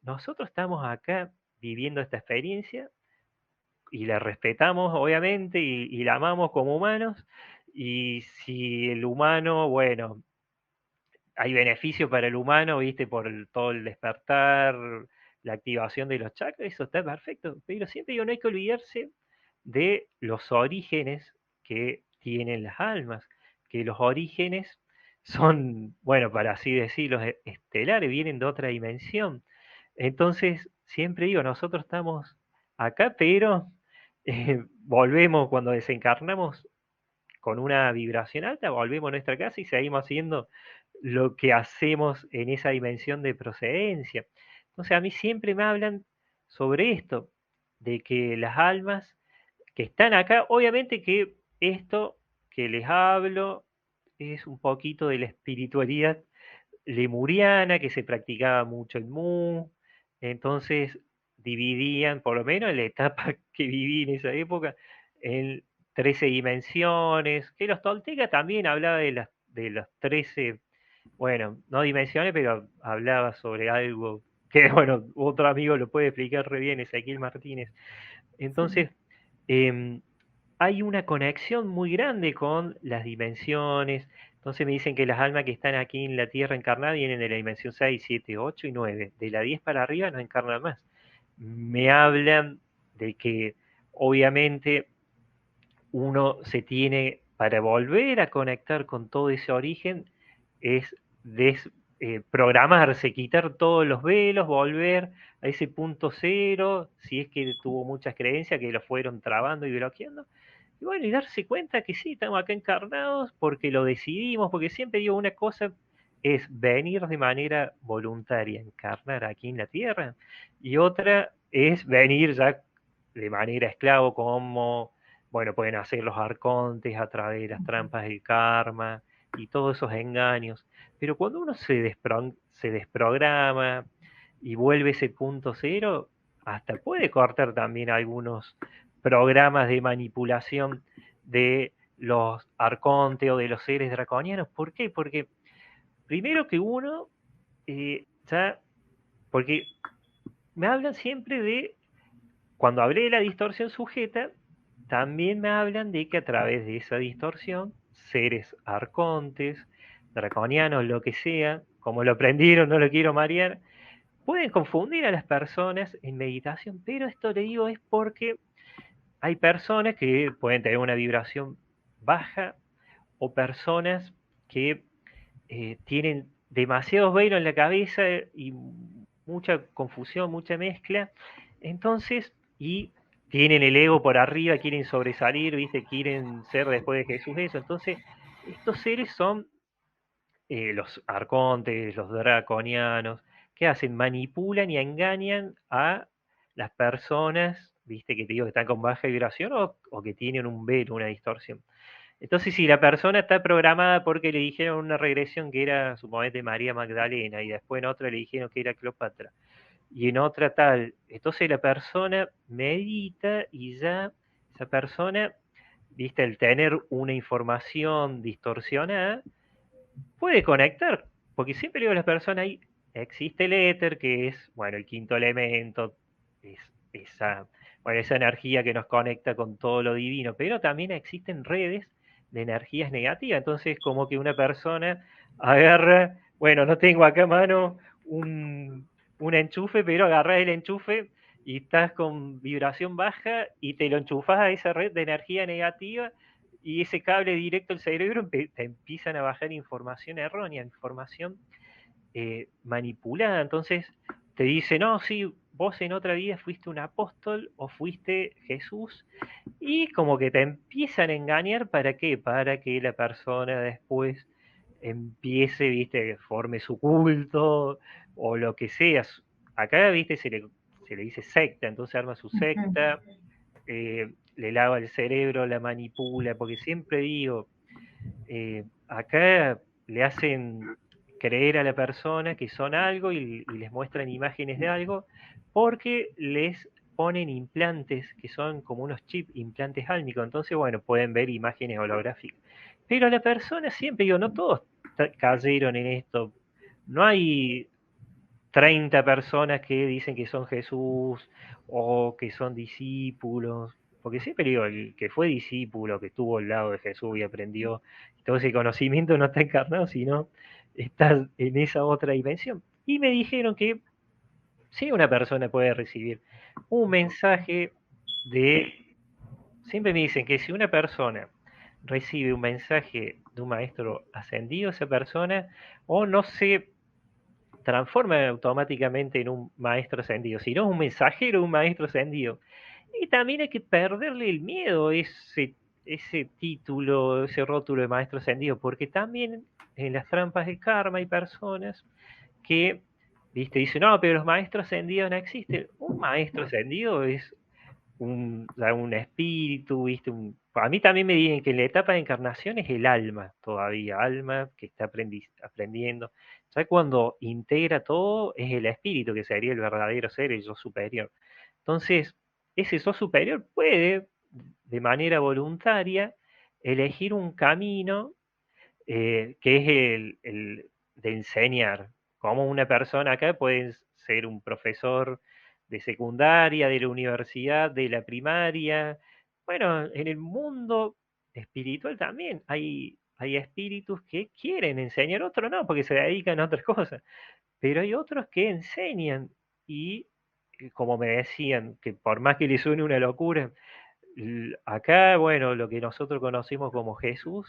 nosotros estamos acá viviendo esta experiencia y la respetamos, obviamente, y la amamos como humanos. Y si el humano, bueno, hay beneficio para el humano, ¿viste? Por todo el despertar, la activación de los chakras, eso está perfecto. Pero siempre digo, no hay que olvidarse de los orígenes que tienen las almas, que los orígenes son, bueno, para así decirlo, estelares, vienen de otra dimensión. Entonces, siempre digo, nosotros estamos acá, pero volvemos cuando desencarnamos con una vibración alta, volvemos a nuestra casa y seguimos haciendo lo que hacemos en esa dimensión de procedencia. Entonces a mí siempre me hablan sobre esto, de que las almas que están acá, obviamente que esto que les hablo es un poquito de la espiritualidad lemuriana que se practicaba mucho en Mu, entonces dividían, por lo menos en la etapa que viví en esa época, en 13 dimensiones, que los toltecas también hablaba de los 13, bueno, no dimensiones, pero hablaba sobre algo que, bueno, otro amigo lo puede explicar re bien, Ezequiel Martínez. Sí. Entonces, em, hay una conexión muy grande con las dimensiones. Entonces me dicen que las almas que están aquí en la Tierra encarnadas vienen de la dimensión 6, 7, 8 y 9. De la 10 para arriba no encarnan más. Me hablan de que obviamente uno se tiene, para volver a conectar con todo ese origen, es programarse, quitar todos los velos, volver a ese punto cero, si es que tuvo muchas creencias que lo fueron trabando y bloqueando. Y bueno, y darse cuenta que sí, estamos acá encarnados porque lo decidimos, porque siempre digo una cosa es venir de manera voluntaria, encarnar aquí en la Tierra, y otra es venir ya de manera esclavo como, bueno, pueden hacer los arcontes a través de las trampas del karma y todos esos engaños. Pero cuando uno se desprograma y vuelve a ese punto cero, hasta puede cortar también algunos programas de manipulación de los arcontes o de los seres draconianos. ¿Por qué? Porque primero que uno ya, porque me hablan siempre de, cuando hablé de la distorsión sujeta, también me hablan de que a través de esa distorsión, seres arcontes, draconianos, lo que sea, como lo aprendieron, no lo quiero marear, pueden confundir a las personas en meditación, pero esto le digo es porque hay personas que pueden tener una vibración baja o personas que tienen demasiados velos en la cabeza y mucha confusión, mucha mezcla. Entonces, y tienen el ego por arriba, quieren sobresalir, ¿viste? Quieren ser después de Jesús eso. Entonces, estos seres son los arcontes, los draconianos, que hacen, manipulan y engañan a las personas, viste, que te digo que están con baja vibración o que tienen un velo, una distorsión. Entonces, si la persona está programada porque le dijeron una regresión que era supuestamente María Magdalena y después en otra le dijeron que era Cleopatra, y en otra tal. Entonces la persona medita y ya esa persona, viste, al tener una información distorsionada, puede conectar, porque siempre digo a las personas, ahí existe el éter, que es, bueno, el quinto elemento, es esa, bueno, esa energía que nos conecta con todo lo divino, pero también existen redes de energías negativas, entonces como que una persona agarra, bueno, no tengo acá a mano un enchufe, pero agarras el enchufe y estás con vibración baja y te lo enchufas a esa red de energía negativa y ese cable directo al cerebro te empiezan a bajar información errónea, información manipulada. Entonces te dice, no, sí, vos en otra vida fuiste un apóstol o fuiste Jesús, y como que te empiezan a engañar, ¿para qué? Para que la persona después empiece, viste, forme su culto o lo que sea. Acá, viste, se le dice secta, entonces arma su Ujú, secta, le lava el cerebro, la manipula, porque siempre digo, acá le hacen creer a la persona que son algo y les muestran imágenes de algo porque les ponen implantes que son como unos chips, implantes álmicos, entonces bueno, pueden ver imágenes holográficas. Pero la persona siempre, digo, no todos cayeron en esto, no hay 30 personas que dicen que son Jesús o que son discípulos, porque siempre digo, el que fue discípulo, que estuvo al lado de Jesús y aprendió, todo ese conocimiento no está encarnado, sino está en esa otra dimensión. Y me dijeron que si una persona puede recibir un mensaje de, siempre me dicen que si una persona recibe un mensaje de un maestro ascendido, esa persona o no se transforma automáticamente en un maestro ascendido, sino un mensajero de un maestro ascendido. Y también hay que perderle el miedo a ese título, ese rótulo de maestro ascendido, porque también en las trampas de karma hay personas que, viste, dicen, no, pero los maestros ascendidos no existen. Un maestro ascendido es un espíritu, ¿viste? A mí también me dicen que en la etapa de encarnación es el alma todavía, alma que está aprendiendo. Ya cuando integra todo es el espíritu, que sería el verdadero ser, el yo superior. Entonces, ese yo superior puede, de manera voluntaria, elegir un camino que es el de enseñar. Como una persona acá puede ser un profesor de secundaria, de la universidad, de la primaria. Bueno, en el mundo espiritual también hay espíritus que quieren enseñar, otros no, porque se dedican a otras cosas, pero hay otros que enseñan y, como me decían, que por más que les suene una locura, acá, bueno, lo que nosotros conocimos como Jesús,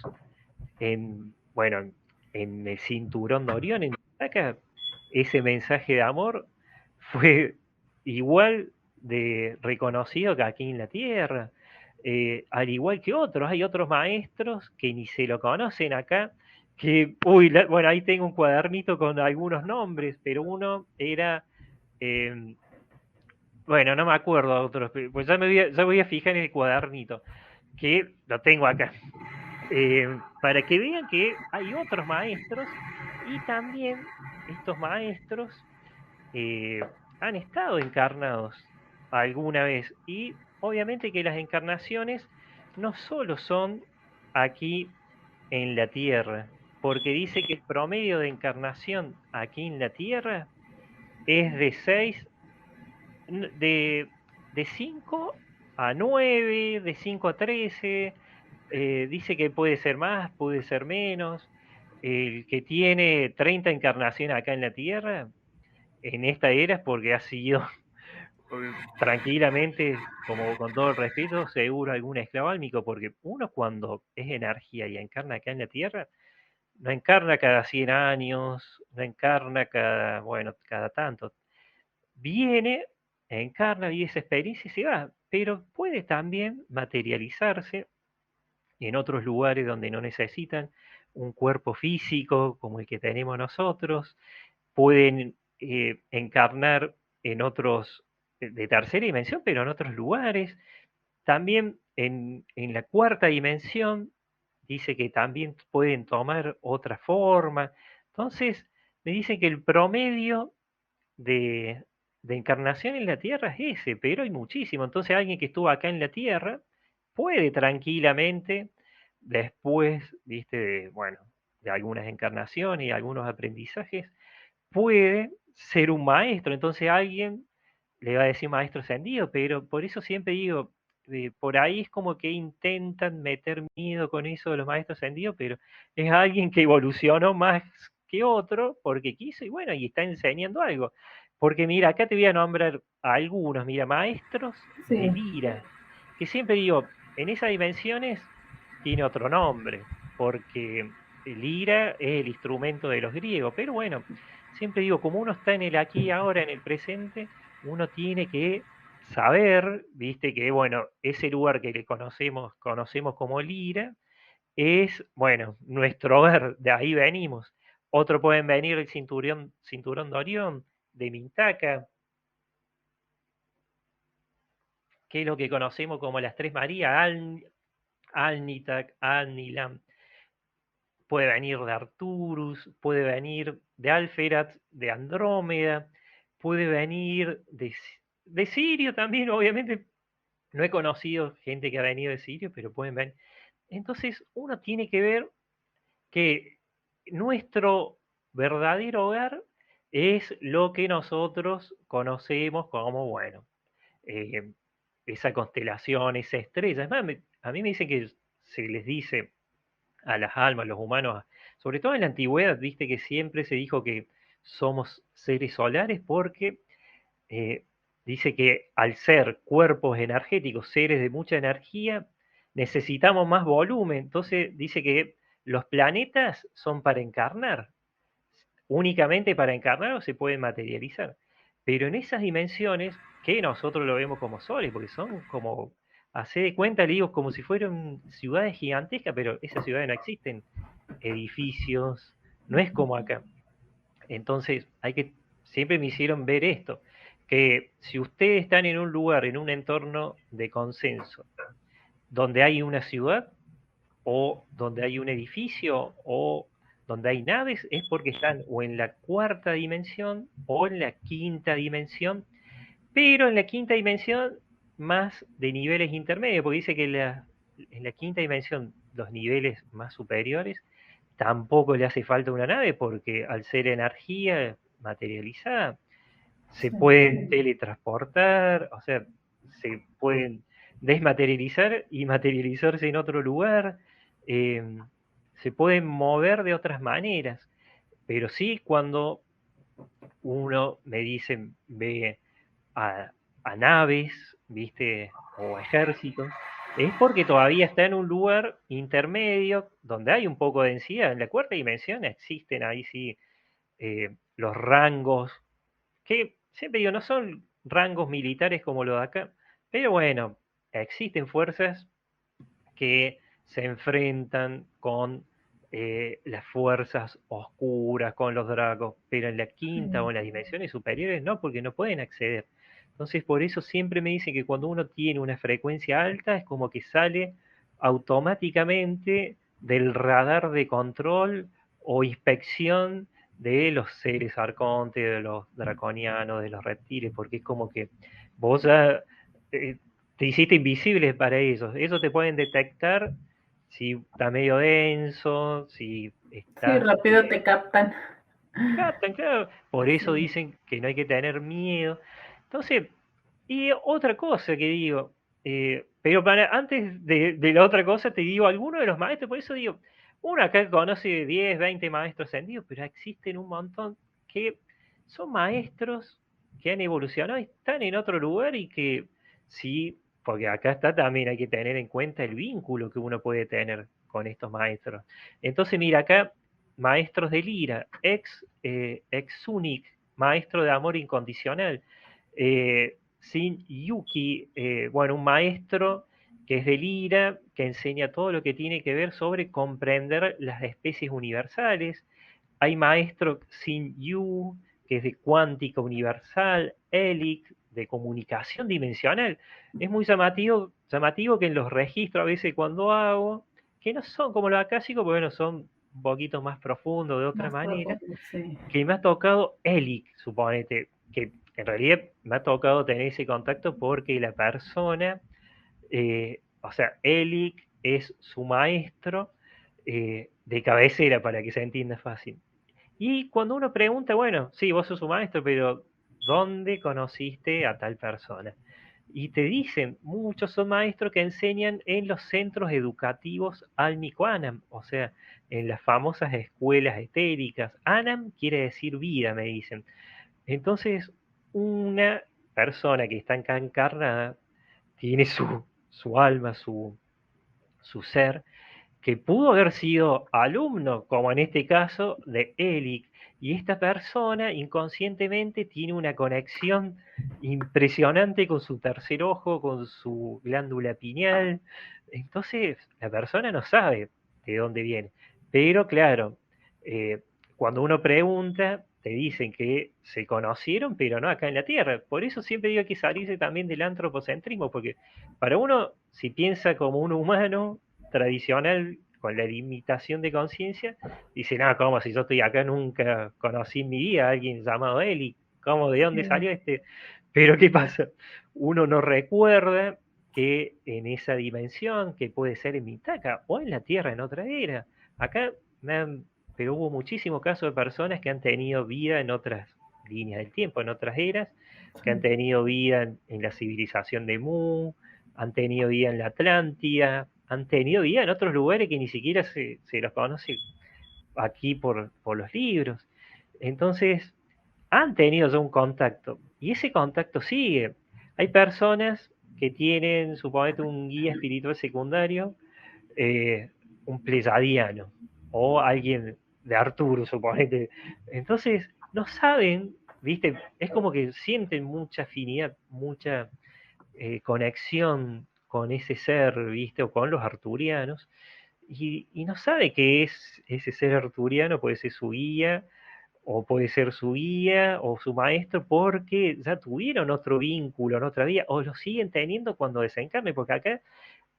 bueno, en el cinturón de Orión, en acá, ese mensaje de amor fue igual de reconocido que aquí en la Tierra, al igual que otros, hay otros maestros que ni se lo conocen acá, que, uy, bueno, ahí tengo un cuadernito con algunos nombres, pero uno era, eh, bueno, no me acuerdo otros, pues ya voy a fijar en el cuadernito, que lo tengo acá, para que vean que hay otros maestros y también estos maestros han estado encarnados alguna vez y obviamente que las encarnaciones no solo son aquí en la Tierra, porque dice que el promedio de encarnación aquí en la Tierra es de 6 de, de 5 a 9, de 5 a 13, dice que puede ser más, puede ser menos. El que tiene 30 encarnaciones acá en la Tierra, en esta era, es porque ha sido tranquilamente, como con todo el respeto, seguro algún esclavo álmico, porque uno cuando es energía y encarna acá en la Tierra, no encarna cada 100 años, no encarna cada, bueno, cada tanto. Viene, encarna, vive esa experiencia y se va, pero puede también materializarse en otros lugares donde no necesitan un cuerpo físico como el que tenemos nosotros, pueden encarnar en otros de tercera dimensión, pero en otros lugares. También en la cuarta dimensión dice que también pueden tomar otra forma. Entonces, me dicen que el promedio de, de encarnación en la Tierra es ese, pero hay muchísimo. Entonces alguien que estuvo acá en la Tierra puede tranquilamente, después, viste, bueno, de algunas encarnaciones y algunos aprendizajes, puede ser un maestro. Entonces alguien le va a decir maestro ascendido, pero por eso siempre digo, por ahí es como que intentan meter miedo con eso de los maestros ascendidos, pero es alguien que evolucionó más que otro porque quiso y bueno, y está enseñando algo. Porque mira, acá te voy a nombrar a algunos, mira, maestros de Sí, lira, que siempre digo, en esas dimensiones tiene otro nombre, porque el lira es el instrumento de los griegos, pero bueno, siempre digo, como uno está en el aquí y ahora, en el presente, uno tiene que saber, viste, que bueno, ese lugar que le conocemos como Lira, es, bueno, nuestro hogar, de ahí venimos. Otro pueden venir el cinturón de Orión, de Mintaka, que es lo que conocemos como las Tres Marías, Alnitak, Alnilam. Puede venir de Arturus, puede venir de Alferat, de Andrómeda, puede venir de Sirio también, obviamente. No he conocido gente que ha venido de Sirio, pero pueden ver. Entonces, uno tiene que ver que nuestro verdadero hogar es lo que nosotros conocemos como, bueno, eh, esa constelación, esa estrella. Es más, a mí me dicen que se les dice a las almas, los humanos, sobre todo en la antigüedad, viste que siempre se dijo que somos seres solares porque eh, dice que al ser cuerpos energéticos, seres de mucha energía, necesitamos más volumen. Entonces dice que los planetas son para encarnar, únicamente para encarnar o se pueden materializar. Pero en esas dimensiones, que nosotros lo vemos como soles, porque son como, hace de cuenta, le digo, como si fueran ciudades gigantescas, pero esas ciudades no existen, edificios, no es como acá. Entonces, siempre me hicieron ver esto, que si ustedes están en un lugar, en un entorno de consenso, donde hay una ciudad o donde hay un edificio o donde hay naves, es porque están o en la cuarta dimensión o en la quinta dimensión, pero en la quinta dimensión más de niveles intermedios, porque dice que en la quinta dimensión, los niveles más superiores, tampoco le hace falta una nave porque al ser energía materializada, se sí, pueden teletransportar, o sea, se pueden desmaterializar y materializarse en otro lugar, eh, se pueden mover de otras maneras, pero sí cuando uno me dice, ve a, a naves, ¿viste? O a ejércitos, es porque todavía está en un lugar intermedio donde hay un poco de densidad. En la cuarta dimensión existen ahí sí los rangos, que siempre digo, no son rangos militares como los de acá, pero bueno, existen fuerzas que se enfrentan con las fuerzas oscuras, con los dragos, pero en la quinta o en las dimensiones superiores no, porque no pueden acceder. Entonces, por eso siempre me dicen que cuando uno tiene una frecuencia alta es como que sale automáticamente del radar de control o inspección de los seres arcontes, de los draconianos, de los reptiles, porque es como que vos ya eh, te hiciste invisible para ellos. Ellos te pueden detectar si está medio denso, si sí, estás... rápido te captan. captan, claro. Por eso Sí, dicen que no hay que tener miedo. Entonces, y otra cosa que digo, pero antes de la otra cosa te digo, algunos de los maestros, por eso digo, uno acá conoce 10 20 maestros ascendidos, pero existen un montón que son maestros que han evolucionado y están en otro lugar y que sí, porque acá está también hay que tener en cuenta el vínculo que uno puede tener con estos maestros. Entonces, mira, acá, maestros de Lira, ex Unic, maestro de amor incondicional, Shin Yuki, bueno, un maestro que es de Lira, que enseña todo lo que tiene que ver sobre comprender las especies universales. Hay maestro Xin Yu, que es de cuántica universal, ELIC, de comunicación dimensional. Es muy llamativo que en los registros a veces cuando hago, que no son como los acásicos, porque bueno, son un poquito más profundos de otra más manera, profundo, sí. que me ha tocado ELIC, suponete, que en realidad me ha tocado tener ese contacto porque la persona, o sea, Elic es su maestro de cabecera, para que se entienda fácil. Y cuando uno pregunta, bueno, sí, vos sos su maestro, pero ¿dónde conociste a tal persona? Y te dicen, muchos son maestros que enseñan en los centros educativos Álmico Anam, o sea, en las famosas escuelas etéricas. Anam quiere decir vida, me dicen. Entonces, una persona que está acá encarnada tiene su alma, su ser, que pudo haber sido alumno, como en este caso, de Elic, y esta persona inconscientemente tiene una conexión impresionante con su tercer ojo, con su glándula pineal. Entonces, la persona no sabe de dónde viene. Pero claro, eh, cuando uno pregunta, te dicen que se conocieron, pero no acá en la Tierra. Por eso siempre digo que salirse también del antropocentrismo, porque para uno, si piensa como un humano, tradicional con la limitación de conciencia, dice, no, ¿cómo? Si yo estoy acá nunca conocí en mi vida a alguien llamado Eli, ¿cómo? ¿De dónde Sí, salió este? Pero ¿qué pasa? Uno no recuerda que en esa dimensión, que puede ser en Mitaca o en la Tierra en otra era, acá pero hubo muchísimos casos de personas que han tenido vida en otras líneas del tiempo, en otras eras, que han sí, tenido vida en la civilización de Mu, han tenido vida en la Atlántida, han tenido vida en otros lugares que ni siquiera se los conoce aquí por los libros. Entonces, han tenido ya un contacto y ese contacto sigue. Hay personas que tienen, suponete, un guía espiritual secundario, eh, un pleyadiano o alguien de Arturo, suponete. Entonces, no saben, ¿viste? Es como que sienten mucha afinidad, mucha conexión con ese ser, ¿viste? O con los arturianos, y no sabe qué es ese ser arturiano, puede ser su guía, o puede ser su guía o su maestro, porque ya tuvieron otro vínculo en otra vida, o lo siguen teniendo cuando desencarne, porque acá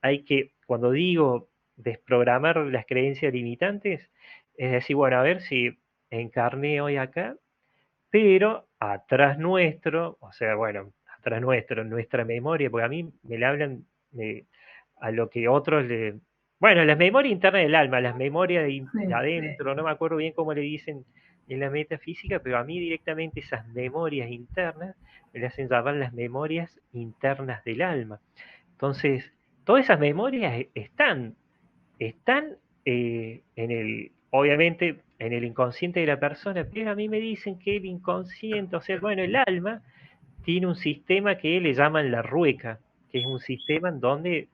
hay que, cuando digo desprogramar las creencias limitantes, es decir, bueno, a ver si encarné hoy acá, pero atrás nuestro, o sea, bueno, atrás nuestro, nuestra memoria, porque a mí me le hablan a lo que otros le... Bueno, las memorias internas del alma, las memorias de sí. adentro, no me acuerdo bien cómo le dicen en la metafísica, pero a mí directamente esas memorias internas me las hacen llamar las memorias internas del alma. Entonces, todas esas memorias están en el, obviamente, en el inconsciente de la persona, pero a mí me dicen que el inconsciente, o sea, bueno, el alma tiene un sistema que le llaman la rueca, que es un sistema en donde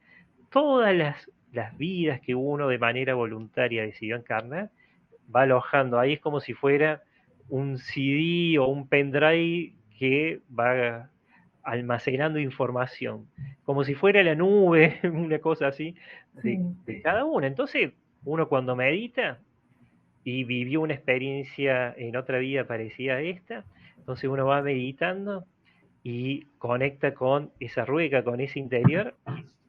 todas las vidas que uno de manera voluntaria decidió encarnar, va alojando ahí, es como si fuera un CD o un pendrive que va almacenando información, como si fuera la nube, una cosa así, Sí, de cada uno. Entonces, uno cuando medita y vivió una experiencia en otra vida parecida a esta, entonces uno va meditando y conecta con esa rueca, con ese interior,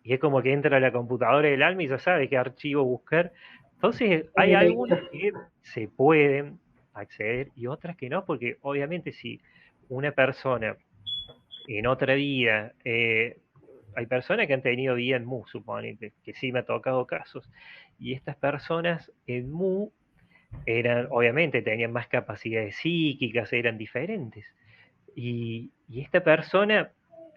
y es como que entra a la computadora del alma y ya sabe qué archivo buscar. Entonces, hay directo. algunas que se pueden acceder y otras que no, porque obviamente si una persona en otra vida, hay personas que han tenido vida en Mu, suponete, que sí me ha tocado casos, y estas personas en Mu eran, obviamente, tenían más capacidades psíquicas, eran diferentes. Y esta persona,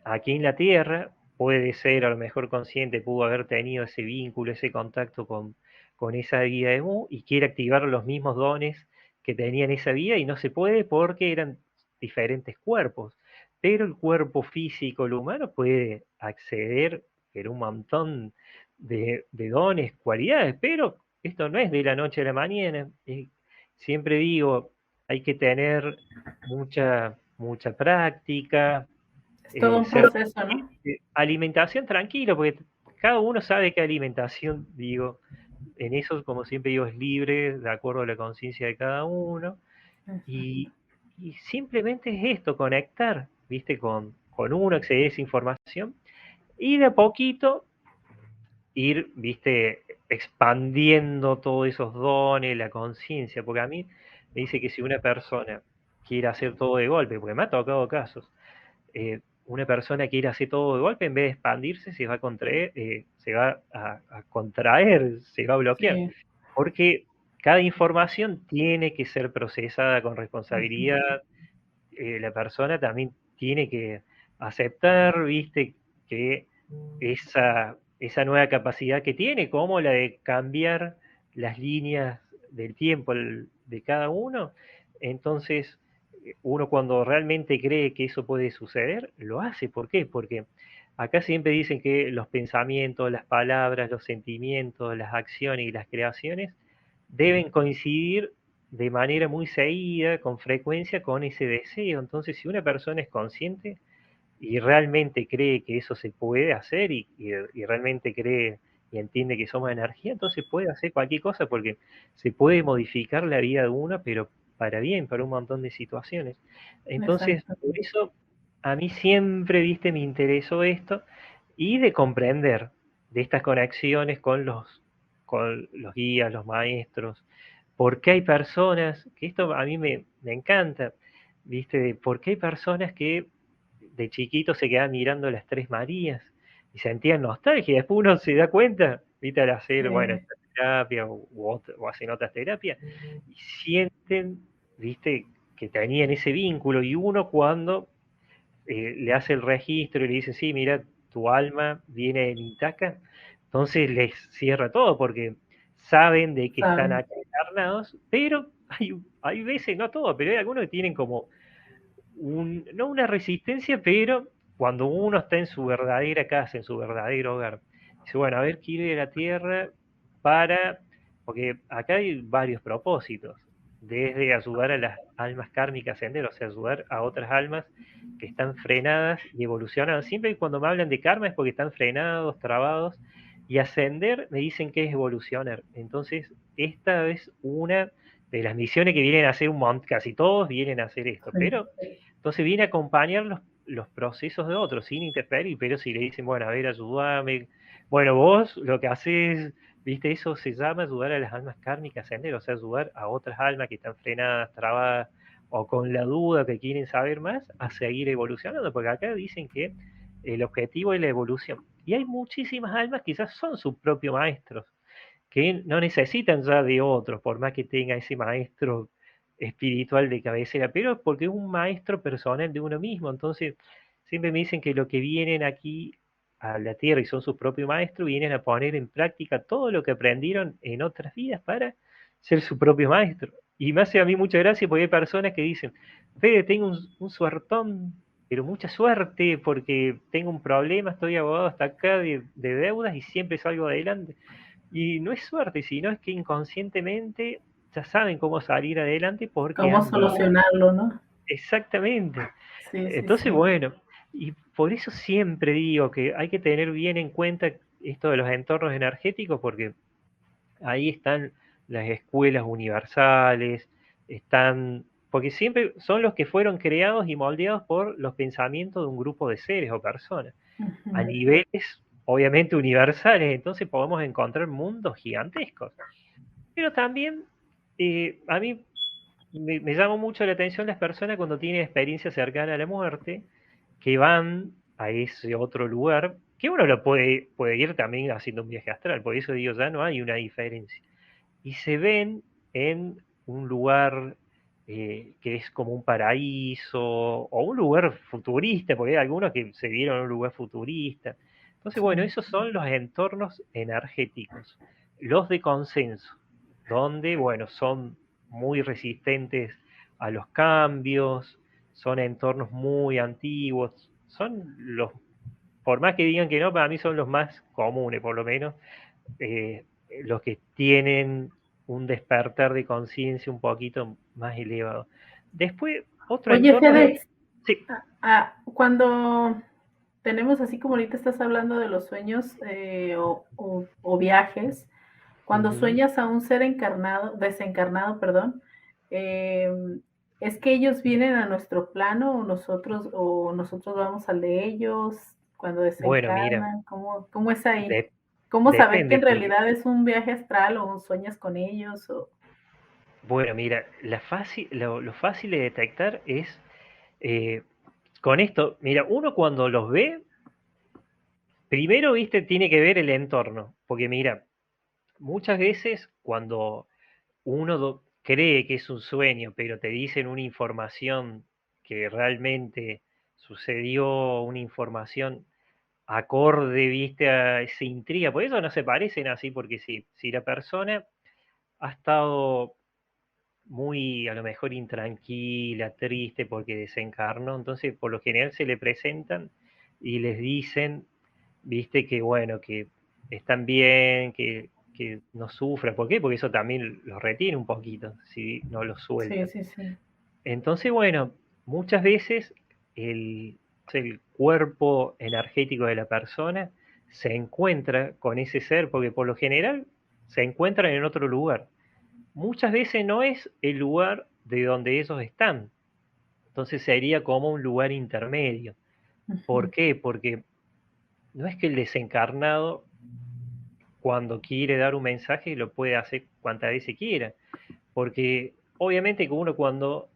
aquí en la Tierra, puede ser a lo mejor consciente, pudo haber tenido ese vínculo, ese contacto con esa vida de Mu y quiere activar los mismos dones que tenía en esa vida y no se puede porque eran diferentes cuerpos. Pero el cuerpo físico, el humano, puede acceder a un montón de dones, cualidades, pero esto no es de la noche a la mañana. Siempre digo, hay que tener mucha práctica, Es todo un ser proceso, ¿no? alimentación tranquilo, porque cada uno sabe qué alimentación, digo, en eso, como siempre digo, es libre, de acuerdo a la conciencia de cada uno, y, y simplemente es esto, conectar, viste, con uno, acceder a esa información, y de a poquito ir, viste, expandiendo todos esos dones, la conciencia, porque a mí me dice que si una persona quiere hacer todo de golpe, porque me ha tocado casos. Una persona quiere hacer todo de golpe, en vez de expandirse, se va a contraer, a contraer, se va a bloquear. Sí. Porque cada información tiene que ser procesada con Ujú. responsabilidad. La persona también tiene que aceptar, viste, que esa nueva capacidad que tiene, como la de cambiar las líneas del tiempo de cada uno. Entonces, uno cuando realmente cree que eso puede suceder, lo hace. ¿Por qué? Porque acá siempre dicen que los pensamientos, las palabras, los sentimientos, las acciones y las creaciones deben coincidir de manera muy seguida, con frecuencia, con ese deseo. Entonces, si una persona es consciente y realmente cree que eso se puede hacer y realmente cree y entiende que somos energía, entonces puede hacer cualquier cosa porque se puede modificar la vida de uno, pero para bien, para un montón de situaciones. Entonces, por Exactamente. eso a mí siempre, viste, me interesó esto y de comprender de estas conexiones con los guías, los maestros, porque hay personas, que esto a mí me encanta, viste, porque hay personas que de chiquito se quedaban mirando las Tres Marías y sentían nostalgia. Y después uno se da cuenta, viste, al hacer, bueno, Sí, esta terapia o hacen otras terapias, y sienten, viste, que tenían ese vínculo. Y uno cuando le hace el registro y le dice, sí, mira, tu alma viene en Itaca, entonces les cierra todo porque saben de que están saben. acá encarnados, pero hay veces, no todos, pero hay algunos que tienen como no una resistencia, pero cuando uno está en su verdadera casa, en su verdadero hogar, dice, bueno, a ver, quiero ir a la tierra para, porque acá hay varios propósitos, desde ayudar a las almas kármicas a ascender, o sea, ayudar a otras almas que están frenadas y evolucionan. Siempre cuando me hablan de karma es porque están frenados, trabados, y ascender me dicen que es evolucionar. Entonces, esta es una de las misiones que vienen a hacer un montón, casi todos vienen a hacer esto, Sí. pero entonces viene a acompañar los procesos de otros sin interferir, pero si le dicen, bueno, a ver, ayúdame, bueno, vos lo que haces, viste, eso se llama ayudar a las almas kármicas a ascender, o sea, ayudar a otras almas que están frenadas, trabadas o con la duda que quieren saber más, a seguir evolucionando, porque acá dicen que el objetivo es la evolución. Y hay muchísimas almas que quizás son sus propios maestros, que no necesitan ya de otros, por más que tenga ese maestro espiritual de cabecera, pero es porque es un maestro personal de uno mismo. Entonces, siempre me dicen que lo que vienen aquí a la Tierra y son sus propios maestros, vienen a poner en práctica todo lo que aprendieron en otras vidas para ser su propio maestro. Y me hace a mí mucha gracia porque hay personas que dicen, Fede, tengo un suertón, pero mucha suerte porque tengo un problema, estoy abogado hasta acá de deudas y siempre salgo adelante. Y no es suerte, sino es que inconscientemente ya saben cómo salir adelante porque ¿Cómo han vivido. solucionarlo, no? Exactamente. Sí, sí, Entonces, sí. bueno, y por eso siempre digo que hay que tener bien en cuenta esto de los entornos energéticos, porque ahí están las escuelas universales, están, porque siempre son los que fueron creados y moldeados por los pensamientos de un grupo de seres o personas a Ujú. niveles obviamente universales, entonces podemos encontrar mundos gigantescos. Pero también a mí me llama mucho la atención las personas cuando tienen experiencia cercana a la muerte, que van a ese otro lugar, que uno lo puede ir también haciendo un viaje astral, por eso digo, ya no hay una diferencia. Y se ven en un lugar que es como un paraíso o un lugar futurista, porque hay algunos que se vieron en un lugar futurista. Entonces, bueno, Sí. esos son los entornos energéticos, los de consenso, donde, bueno, son muy resistentes a los cambios, son entornos muy antiguos, son los, por más que digan que no, para mí son los más comunes, por lo menos, los que tienen un despertar de conciencia un poquito más elevado. Después, otro Oye, entorno es... Fede, Sí. cuando tenemos así como ahorita estás hablando de los sueños o viajes, cuando Ujú. sueñas a un ser encarnado, desencarnado, perdón, eh, es que ellos vienen a nuestro plano o nosotros vamos al de ellos cuando Bueno, mira, desencarnan, ¿cómo es ahí? de- ¿Cómo saber que depende, en porque realidad es un viaje astral o sueñas con ellos? O... Bueno, mira, lo fácil de detectar es eh, con esto, mira, uno cuando los ve, primero, viste, tiene que ver el entorno, porque mira, muchas veces cuando cree que es un sueño, pero te dicen una información que realmente sucedió, una información acorde, viste, a esa intriga, por eso no se parecen así, porque si la persona ha estado muy, a lo mejor, intranquila, triste porque desencarnó, entonces por lo general se le presentan y les dicen, viste, que bueno, que están bien, que no sufran. ¿Por qué? Porque eso también los retiene un poquito, si no los Sí, sueltan. sí, sí. Entonces, bueno, muchas veces el cuerpo energético de la persona se encuentra con ese ser, porque por lo general se encuentran en otro lugar. Muchas veces no es el lugar de donde ellos están, entonces sería como un lugar intermedio. ¿Por Ujú. qué? Porque no es que el desencarnado, cuando quiere dar un mensaje, lo puede hacer cuantas veces quiera, porque obviamente que uno cuando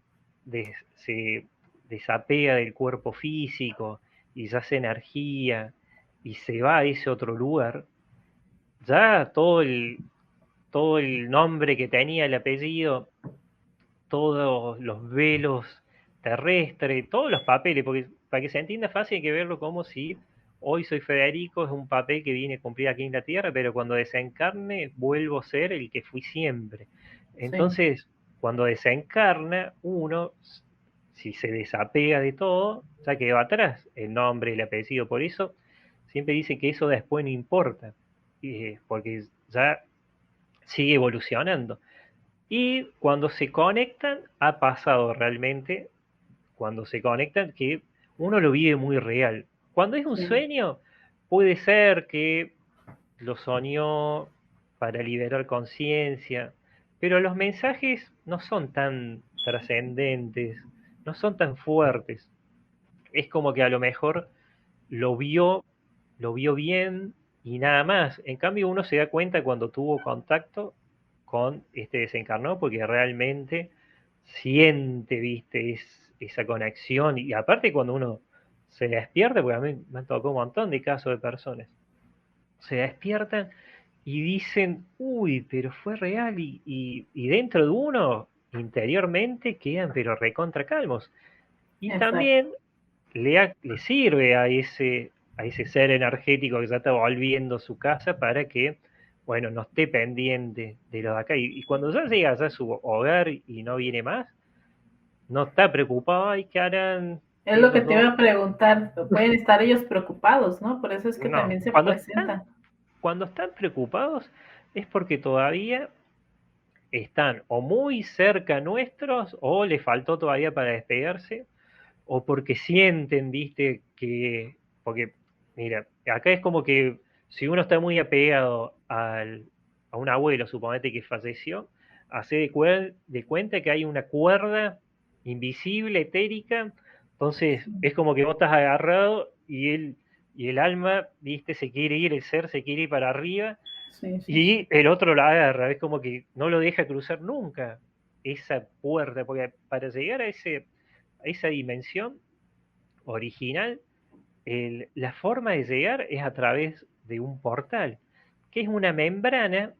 se desapega del cuerpo físico y ya hace energía y se va a ese otro lugar, ya todo el nombre que tenía, el apellido, todos los velos terrestres, todos los papeles, porque para que se entienda fácil hay que verlo como si hoy soy Federico, es un papel que viene a cumplir aquí en la Tierra, pero cuando desencarne vuelvo a ser el que fui siempre. Sí, Entonces, cuando desencarna uno, si se desapega de todo, ya quedó atrás el nombre, el apellido, por eso siempre dice que eso después no importa, porque ya sigue evolucionando. Y cuando se conectan, ha pasado realmente, cuando se conectan, que uno lo vive muy real. Cuando es un sí, sueño, puede ser que lo soñó para liberar conciencia, pero los mensajes no son tan trascendentes, no son tan fuertes. Es como que a lo mejor lo vio, lo vio bien y nada más. En cambio, uno se da cuenta cuando tuvo contacto con este desencarnado porque realmente siente, viste, esa conexión. Y aparte cuando uno se despierta, porque a mí me han tocado un montón de casos de personas, se despiertan y dicen, uy, pero fue real y dentro de uno, interiormente, quedan pero recontra calmos. Y exacto. también le sirve a ese ser energético que ya está volviendo a su casa para que, bueno, no esté pendiente de lo de acá. Y cuando ya llega a su hogar y no viene más, no está preocupado, ay, ¿qué harán Es lo que estos te dos? iba a preguntar. Pueden estar ellos preocupados, ¿no? Por eso es que No, también se presentan. cuando están preocupados es porque todavía están o muy cerca nuestros o les faltó todavía para despegarse o porque sienten, viste, porque, mira, acá es como que si uno está muy apegado a un abuelo, suponete que falleció, hace de cuenta que hay una cuerda invisible, etérica, entonces es como que vos estás agarrado y el alma, viste, se quiere ir, el ser se quiere ir para arriba Sí, sí, sí. y el otro la agarra, es como que no lo deja cruzar nunca esa puerta, porque para llegar a esa dimensión original, la forma de llegar es a través de un portal, que es una membrana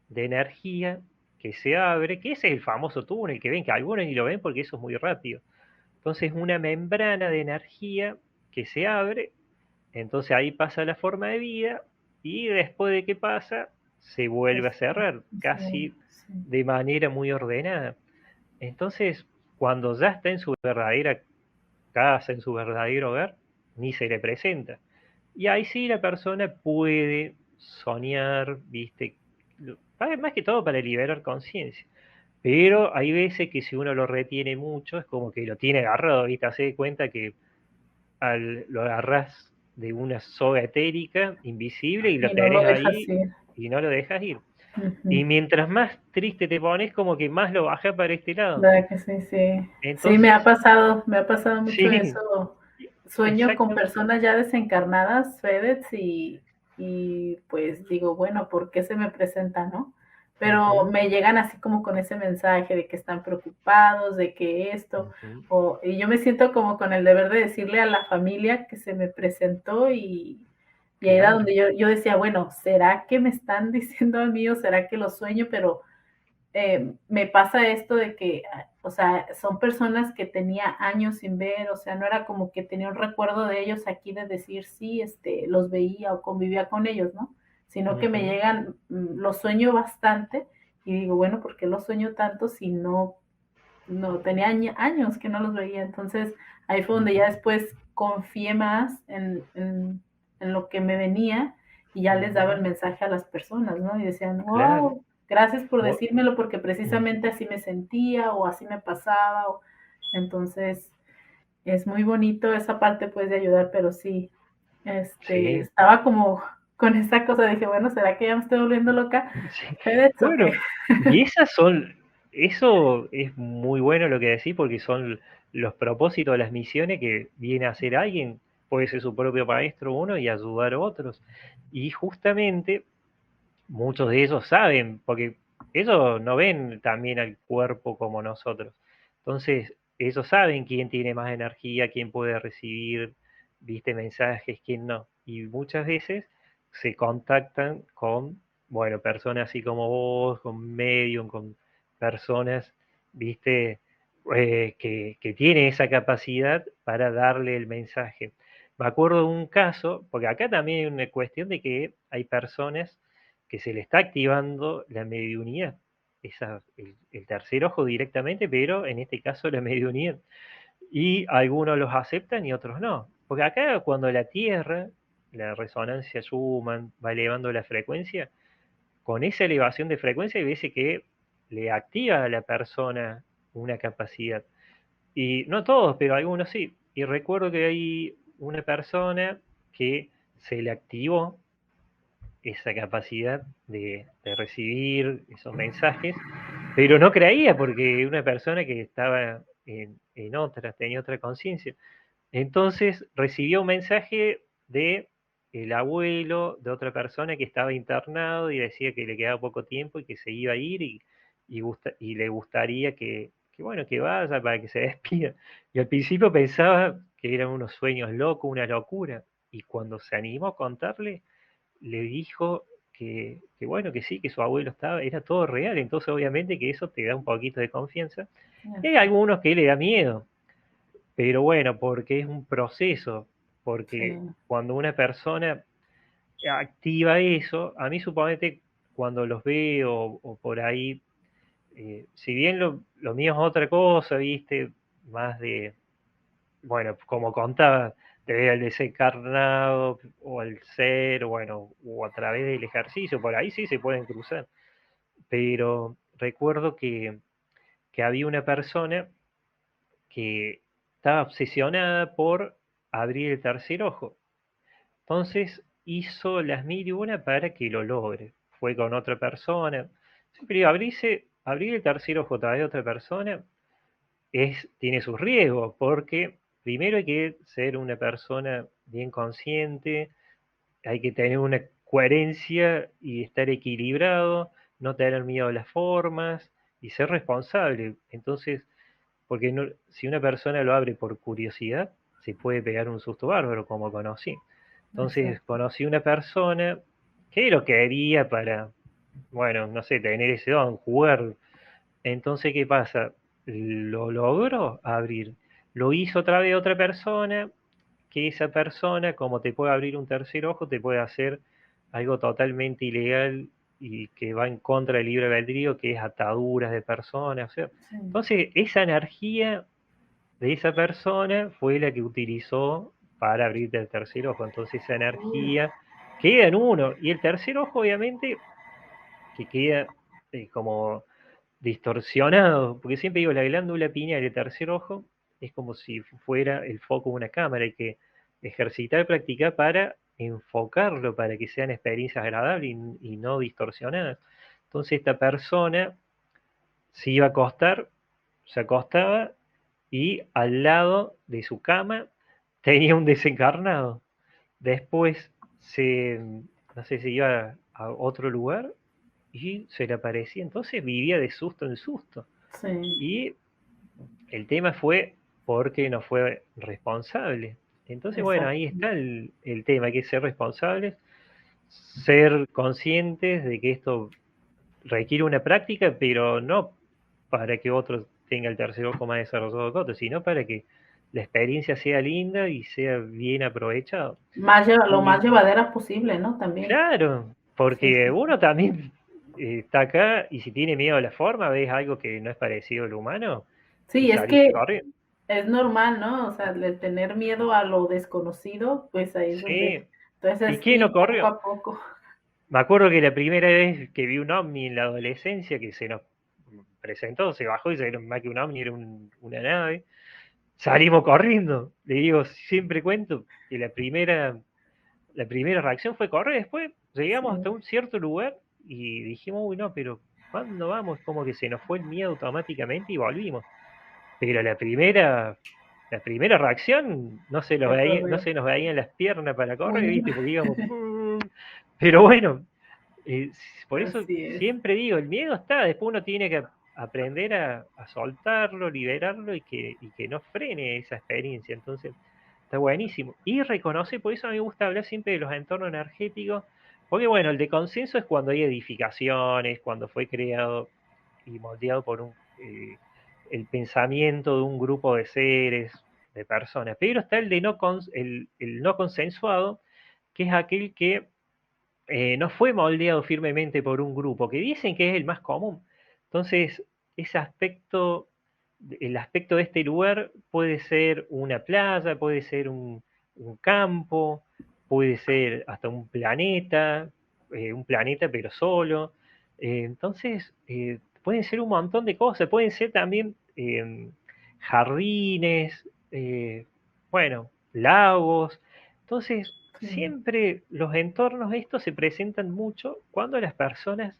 de energía que se abre, que ese es el famoso túnel que ven, que algunos ni lo ven porque eso es muy rápido. Entonces, una membrana de energía que se abre, entonces ahí pasa la forma de vida y después de que pasa, se vuelve a Pues, cerrar, sí, casi sí. de manera muy ordenada. Entonces, cuando ya está en su verdadera casa, en su verdadero hogar, ni se le presenta. Y ahí sí la persona puede soñar, ¿viste? Más que todo para liberar conciencia. Sí. Pero hay veces que si uno lo retiene mucho, es como que lo tiene agarrado, ¿viste? Hace de cuenta que lo agarras de una soga etérica, invisible, y lo Y no lo tenés dejas ahí ir. y no lo dejas ir. Ujú. Y mientras más triste te pones, como que más lo bajas para este lado. ¿Verdad que sí? Sí. Sí, Entonces, me ha pasado mucho sí, eso. Sueño con exactamente. personas ya desencarnadas, Fedex, y pues digo, bueno, ¿por qué se me presenta, no? pero Ujú, me llegan así como con ese mensaje de que están preocupados, de que esto, ujú, y yo me siento como con el deber de decirle a la familia que se me presentó y ahí era claro. donde yo decía, bueno, ¿será que me están diciendo a mí o será que lo sueño? Pero me pasa esto de que, o sea, son personas que tenía años sin ver, o sea, no era como que tenía un recuerdo de ellos aquí de decir, sí, los veía o convivía con ellos, ¿no? Sino que me Ujú, llegan, los sueño bastante y digo, bueno, ¿por qué los sueño tanto si no tenía años que no los veía? Entonces, ahí fue donde ujú, ya después confié más en lo que me venía y ya les daba el ujú, mensaje a las personas, ¿no? Y decían, claro. wow, gracias por Vo- decírmelo porque ujú, precisamente así me sentía o así me pasaba. Entonces, es muy bonito esa parte, pues, de ayudar, pero sí, sí, estaba como con esa cosa, dije, bueno, ¿será que ya me estoy volviendo loca? sí. ¿FedEx o qué? Bueno, y eso es muy bueno lo que decís porque son los propósitos, las misiones que viene a hacer alguien, puede ser su propio maestro uno y ayudar a otros. Y justamente muchos de ellos saben, porque ellos no ven también al cuerpo como nosotros. Entonces, ellos saben quién tiene más energía, quién puede recibir, viste, mensajes, quién no. Y muchas veces se contactan con, bueno, personas así como vos, con medium, con personas, viste, que tienen esa capacidad para darle el mensaje. Me acuerdo de un caso, porque acá también hay una cuestión de que hay personas que se le está activando la mediunidad, el tercer ojo directamente, pero en este caso la mediunidad. Y algunos los aceptan y otros no. Porque acá cuando la Tierra, la resonancia Schumann, va elevando la frecuencia, con esa elevación de frecuencia hay veces que le activa a la persona una capacidad. Y no todos, pero algunos sí. Y recuerdo que hay una persona que se le activó esa capacidad de recibir esos mensajes, pero no creía porque una persona que estaba en otra, tenía otra conciencia. Entonces recibió un mensaje de el abuelo de otra persona que estaba internado y decía que le quedaba poco tiempo y que se iba a ir y le gustaría bueno, que vaya para que se despida. Y al principio pensaba que eran unos sueños locos, una locura. Y cuando se animó a contarle, le dijo que bueno, que sí, que su abuelo era todo real, entonces obviamente que eso te da un poquito de confianza. Y hay Así, algunos que le da miedo, pero bueno, porque es un proceso, sí, porque cuando una persona activa eso, a mí suponete cuando los veo o por ahí, si bien lo mío es otra cosa, viste, más de, bueno, como contaba, te ve al desencarnado o al ser, bueno, o a través del ejercicio, por ahí sí se pueden cruzar. Pero recuerdo que había una persona que estaba obsesionada por abrir el tercer ojo. Entonces hizo las mil y una para que lo logre. Fue con otra persona. Siempre digo, abrir el tercer ojo a través de otra persona tiene sus riesgos, porque primero hay que ser una persona bien consciente, hay que tener una coherencia y estar equilibrado, no tener miedo a las formas y ser responsable. Entonces, porque si una persona lo abre por curiosidad, se puede pegar un susto bárbaro, como conocí. Entonces, exacto. conocí una persona que lo quería para, bueno, no sé, tener ese don, jugar. Entonces, ¿qué pasa? Lo logró abrir. Lo hizo otra vez otra persona, que esa persona, como te puede abrir un tercer ojo, te puede hacer algo totalmente ilegal y que va en contra del libre albedrío, que es ataduras de personas. O sea, Sí. entonces, esa energía de esa persona fue la que utilizó para abrirte el tercer ojo. Entonces, esa energía queda en uno. Y el tercer ojo, obviamente, que queda como distorsionado, porque siempre digo, la glándula pineal del tercer ojo es como si fuera el foco de una cámara, hay que ejercitar, practicar para enfocarlo, para que sean experiencias agradables y no distorsionadas. Entonces esta persona se iba a acostar, se acostaba y al lado de su cama tenía un desencarnado. Después no sé si iba a otro lugar y se le aparecía. Entonces vivía de susto en susto. Sí, Y el tema fue porque no fue responsable. Entonces, bueno, exacto. ahí está el tema, hay que ser responsables, ser conscientes de que esto requiere una práctica, pero no para que otro tenga el tercer ojo más desarrollado que otro, sino para que la experiencia sea linda y sea bien aprovechada. Lo Y más llevadera posible, ¿no? También. claro, Sí, porque sí, uno también está acá y si tiene miedo a la forma, ves algo que no es parecido al humano y sí, es salís que corriendo. es normal, ¿no? O sea, el tener miedo a lo desconocido, pues ahí es donde, Sí, ¿y entonces, es quién no ir poco corrió? a poco. Me acuerdo que la primera vez que vi un ovni en la adolescencia, que se nos presentó, se bajó y se era más que un ovni, era una nave. Salimos corriendo. Le digo, siempre cuento que la primera reacción fue correr. Después llegamos hasta Sí, un cierto lugar y dijimos, uy, no, pero ¿cuándo vamos? Como que se nos fue el miedo automáticamente y volvimos. Pero la primera reacción fue no correr. se nos veían las piernas para correr, Uy, ¿viste? Porque íbamos, pero bueno, eh, por eso así es. siempre digo, el miedo está, después uno tiene que aprender a soltarlo, liberarlo y que no frene esa experiencia. Entonces, está buenísimo. Y reconoce, por eso a mí me gusta hablar siempre de los entornos energéticos, porque bueno, el de consenso es cuando hay edificaciones, cuando fue creado y moldeado por el pensamiento de un grupo de seres, de personas. Pero está el de el no consensuado, que es aquel que no fue moldeado firmemente por un grupo, que dicen que es el más común. Entonces, ese aspecto, el aspecto de este lugar puede ser una playa, puede ser un campo, puede ser hasta un planeta pero solo. Entonces, pueden ser un montón de cosas, pueden ser también jardines, bueno, lagos. Entonces, Sí, siempre los entornos estos se presentan mucho cuando las personas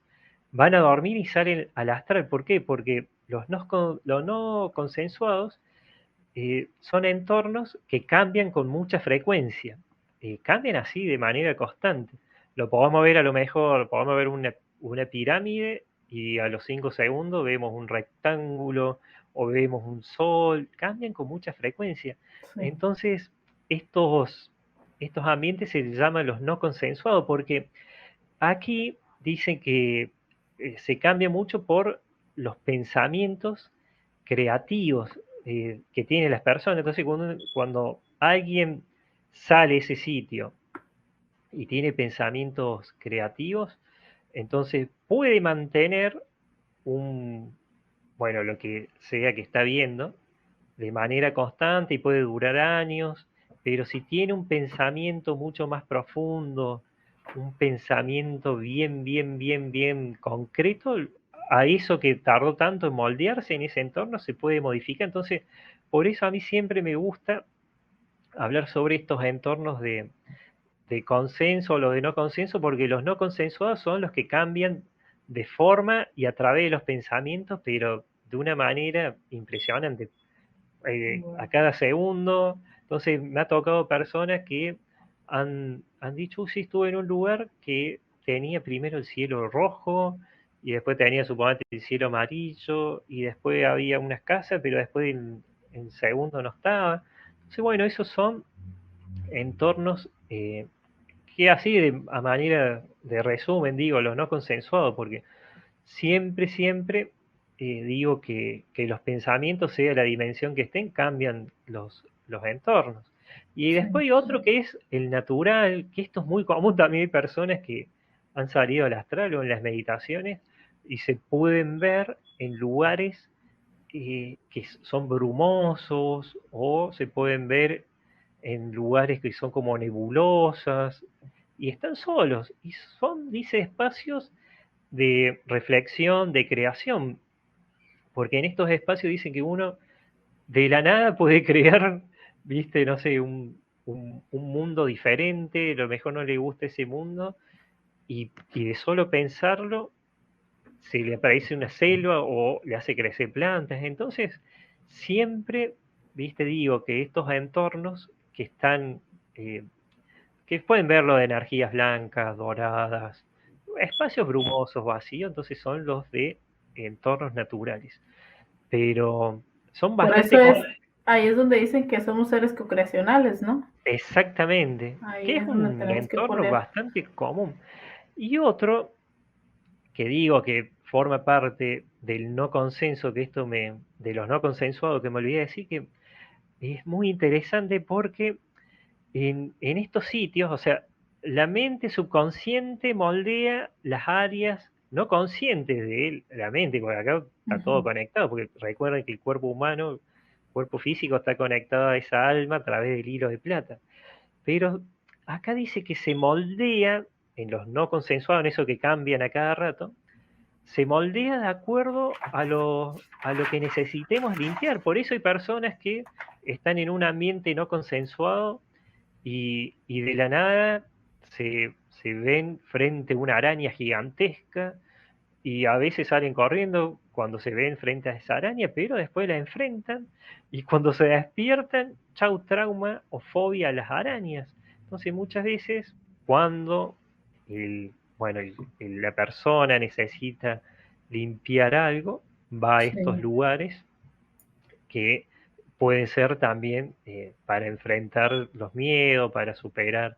van a dormir y salen al astral. ¿Por qué? Porque los no consensuados son entornos que cambian con mucha frecuencia, cambian así de manera constante. Lo podemos ver a lo mejor, podemos ver una pirámide y a los 5 segundos vemos un rectángulo o vemos un sol, cambian con mucha frecuencia. sí, Entonces, estos ambientes se llaman los no consensuados porque aquí dicen que se cambia mucho por los pensamientos creativos que tienen las personas. Entonces, cuando alguien sale a ese sitio y tiene pensamientos creativos, entonces puede mantener un, bueno, lo que sea que está viendo de manera constante y puede durar años, pero si tiene un pensamiento mucho más profundo, un pensamiento bien concreto, a eso que tardó tanto en moldearse en ese entorno se puede modificar. Entonces, por eso a mí siempre me gusta hablar sobre estos entornos de consenso o lo de no consenso, porque los no consensuados son los que cambian de forma y a través de los pensamientos, pero de una manera impresionante a bueno, cada segundo. Entonces me ha tocado personas que han dicho, sí, estuve en un lugar que tenía primero el cielo rojo y después tenía, suponete, el cielo amarillo y después había unas casas, pero después en segundo no estaba. Entonces, bueno, esos son entornos que así a manera de resumen digo, los no consensuados, porque siempre digo que los pensamientos, sea la dimensión que estén, cambian los entornos. Y después sí, hay otro que es el natural, que esto es muy común también, hay personas que han salido al astral o en las meditaciones y se pueden ver en lugares que son brumosos o se pueden ver en lugares que son como nebulosas y están solos y son, dice, espacios de reflexión, de creación, porque en estos espacios dicen que uno de la nada puede crear, viste, no sé, un mundo diferente, a lo mejor no le gusta ese mundo, y de solo pensarlo se le aparece una selva o le hace crecer plantas. Entonces, siempre, viste, digo que estos entornos que están, que pueden verlo de energías blancas, doradas, espacios brumosos, vacíos, entonces son los de entornos naturales. Pero son Por eso bastante... ahí es donde dicen que somos seres co-creacionales, ¿no? Exactamente, Ahí que es es donde un tenemos que entorno poner. bastante común. Y otro que digo que forma parte del no consenso, de los no consensuados, que me olvidé de decir, que es muy interesante porque en estos sitios, o sea, la mente subconsciente moldea las áreas no conscientes de la mente, porque acá está todo Ujú. conectado, porque recuerden que el cuerpo humano, el cuerpo físico está conectado a esa alma a través del hilo de plata. Pero acá dice que se moldea en los no consensuados, en eso que cambian a cada rato, se moldea de acuerdo a lo que necesitemos limpiar. Por eso hay personas que están en un ambiente no consensuado y de la nada se ven frente a una araña gigantesca y a veces salen corriendo cuando se ven frente a esa araña, pero después la enfrentan y cuando se despiertan, chau trauma o fobia a las arañas. Entonces muchas veces cuando la persona necesita limpiar algo, va a estos Sí, lugares que pueden ser también para enfrentar los miedos, para superar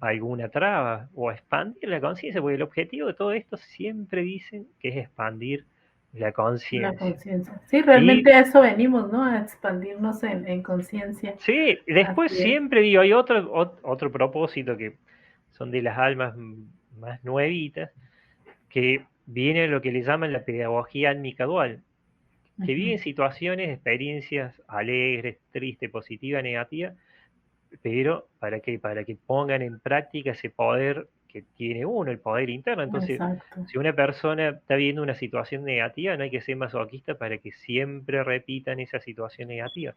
alguna traba o expandir la conciencia, porque el objetivo de todo esto siempre dicen que es expandir la la conciencia. conciencia. Sí, Y realmente a eso venimos, ¿no? A expandirnos en conciencia. sí, después Así es. siempre digo, hay otro propósito que son de las almas más nuevitas, que viene lo que le llaman la pedagogía álmica dual, que Ujú. viven situaciones, experiencias alegres, tristes, positivas, negativas, pero para que pongan en práctica ese poder que tiene uno, el poder interno. Entonces, Exacto. si una persona está viendo una situación negativa, no hay que ser masoquista para que siempre repitan esa situación negativa.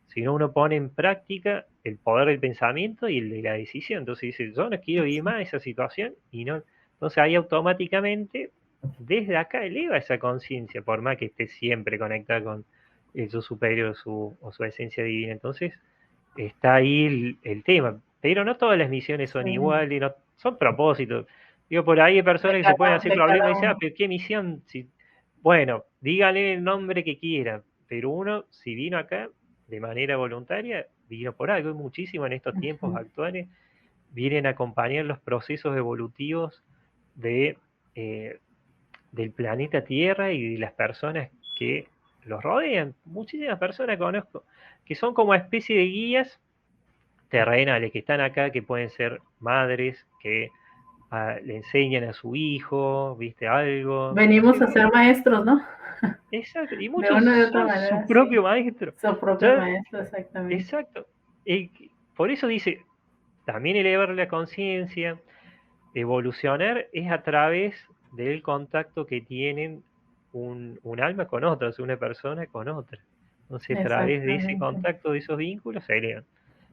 Sino uno pone en práctica el poder del pensamiento y el de la decisión. Entonces dice, yo no quiero vivir más esa situación y no. Entonces ahí automáticamente, desde acá eleva esa conciencia, por más que esté siempre conectada con el yo superior o su esencia divina. Entonces, está ahí el tema. Pero no todas las misiones son Sí, iguales, no, son propósitos. Digo, por ahí hay personas que se pueden hacer de problemas y cada dicen, ah, uno. pero ¿qué misión? Si... Bueno, dígale el nombre que quiera, pero uno, si vino acá de manera voluntaria, vino por algo. Y muchísimo en estos tiempos Ujú. actuales vienen a acompañar los procesos evolutivos de, eh, del planeta Tierra y de las personas que los rodean. Muchísimas personas conozco que son como especie de guías terrenales que están acá, que pueden ser madres, que le enseñan a su hijo, viste, algo. Venimos a Sí, ser maestros, ¿no? exacto, y De muchos una u otra son su manera, sí. propio maestro. Su propio Ya, maestro, exactamente. exacto. Y por eso dice, también elevar la conciencia, evolucionar es a través del contacto que tienen un alma con otra, o sea, una persona con otra. Entonces, a través de ese Exactamente. contacto, de esos vínculos, se elevan.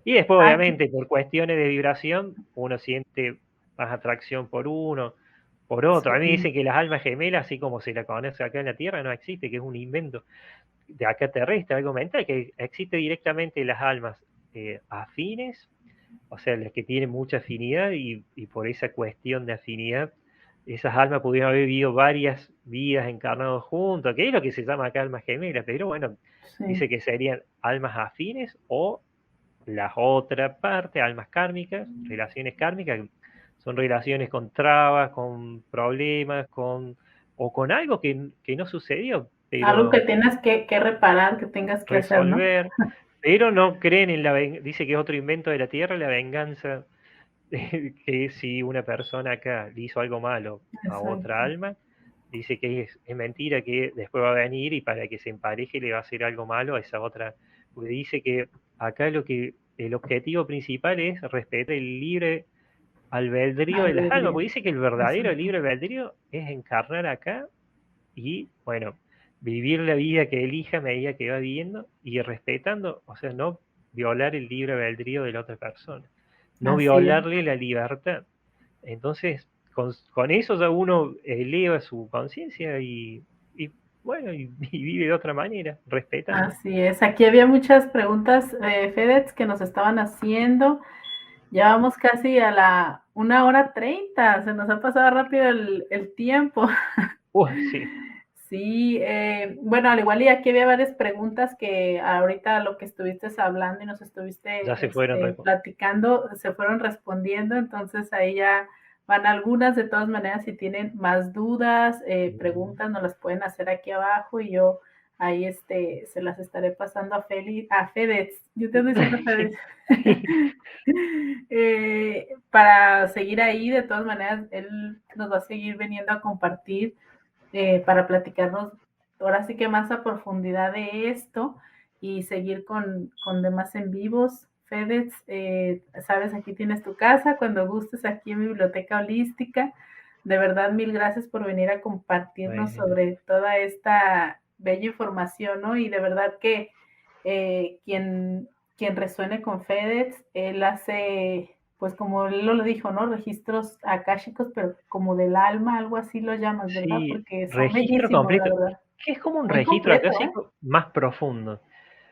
Y después, Aquí, obviamente, por cuestiones de vibración, uno siente más atracción por uno, por otro. A mí sí, dicen que las almas gemelas, así como se la conoce acá en la Tierra, no existe, que es un invento de acá terrestre, algo mental, que existe directamente las almas afines, o sea, las que tienen mucha afinidad y por esa cuestión de afinidad, esas almas pudieron haber vivido varias vidas encarnados juntos, que es lo que se llama acá almas gemelas, pero bueno, sí. dice que serían almas afines o la otra parte, almas kármicas, relaciones kármicas, son relaciones con trabas, con problemas, o con algo que no sucedió, Algo que pero tengas que reparar, que tengas que hacer, ¿no? resolver, pero no creen en dice que es otro invento de la Tierra, la venganza, que si una persona acá le hizo algo malo a otra Exacto. alma, dice que es mentira, que después va a venir y para que se empareje le va a hacer algo malo a esa otra, porque dice que acá el objetivo principal es respetar el libre albedrío de las almas, Albedrío. porque dice que el verdadero Exacto. libre albedrío es encarnar acá y, bueno, vivir la vida que elija a medida que va viviendo y respetando, o sea, no violar el libre albedrío de la otra persona, no Así es. violarle la libertad. Entonces, con eso ya uno eleva su conciencia y, bueno, y vive de otra manera, respetando. Así es. Aquí había muchas preguntas, FedEx, que nos estaban haciendo. Ya vamos casi a la 1 hora 30, se nos ha pasado rápido el tiempo. Sí, Sí, bueno, al igual y aquí había varias preguntas que ahorita lo que estuviste hablando y nos ya estuviste se fueron. platicando, se fueron respondiendo, entonces ahí ya van algunas. De todas maneras, si tienen más dudas, preguntas, nos las pueden hacer aquí abajo y yo ahí se las estaré pasando a Fedex. Yo te ando diciendo Fedex. Para seguir ahí, de todas maneras, él nos va a seguir viniendo a compartir para platicarnos ahora sí que más a profundidad de esto y seguir con demás en vivos. Fedex, sabes, aquí tienes tu casa, cuando gustes aquí en Biblioteca Holística. De verdad, mil gracias por venir a compartirnos Bueno, sobre toda esta bella información, ¿no? Y de verdad que quien resuene con Fedex, él hace, pues como él lo dijo, ¿no? Registros akáshicos, pero como del alma, algo así lo llamas, ¿verdad? sí, Porque son registro bellísimos, la completo, verdad. que es como un Muy registro completo, ¿eh? acásico más profundo.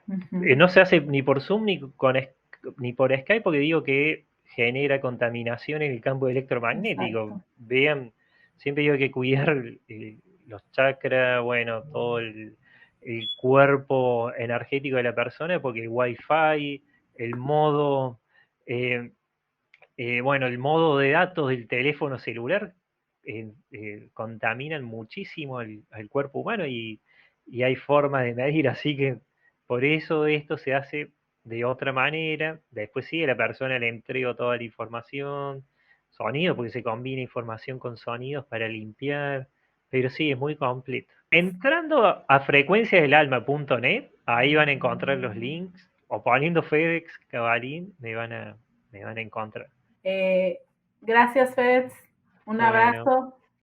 Ujú. No se hace ni por Zoom ni por Skype porque digo que genera contaminación en el campo electromagnético. Exacto. Vean, siempre digo que hay que cuidar los chakras, bueno, todo el cuerpo energético de la persona porque el wifi, el modo, eh, bueno, el modo de datos del teléfono celular contaminan muchísimo al cuerpo humano y hay formas de medir, así que por eso esto se hace de otra manera. Después sí, a la persona le entrego toda la información, sonido, porque se combina información con sonidos para limpiar, pero sí, es muy completo. Entrando a frecuenciasdelalma.net, ahí van a encontrar los links, o poniendo FedEx Cabalín, me van a encontrar. Eh, gracias, Feds. Un Bueno, abrazo.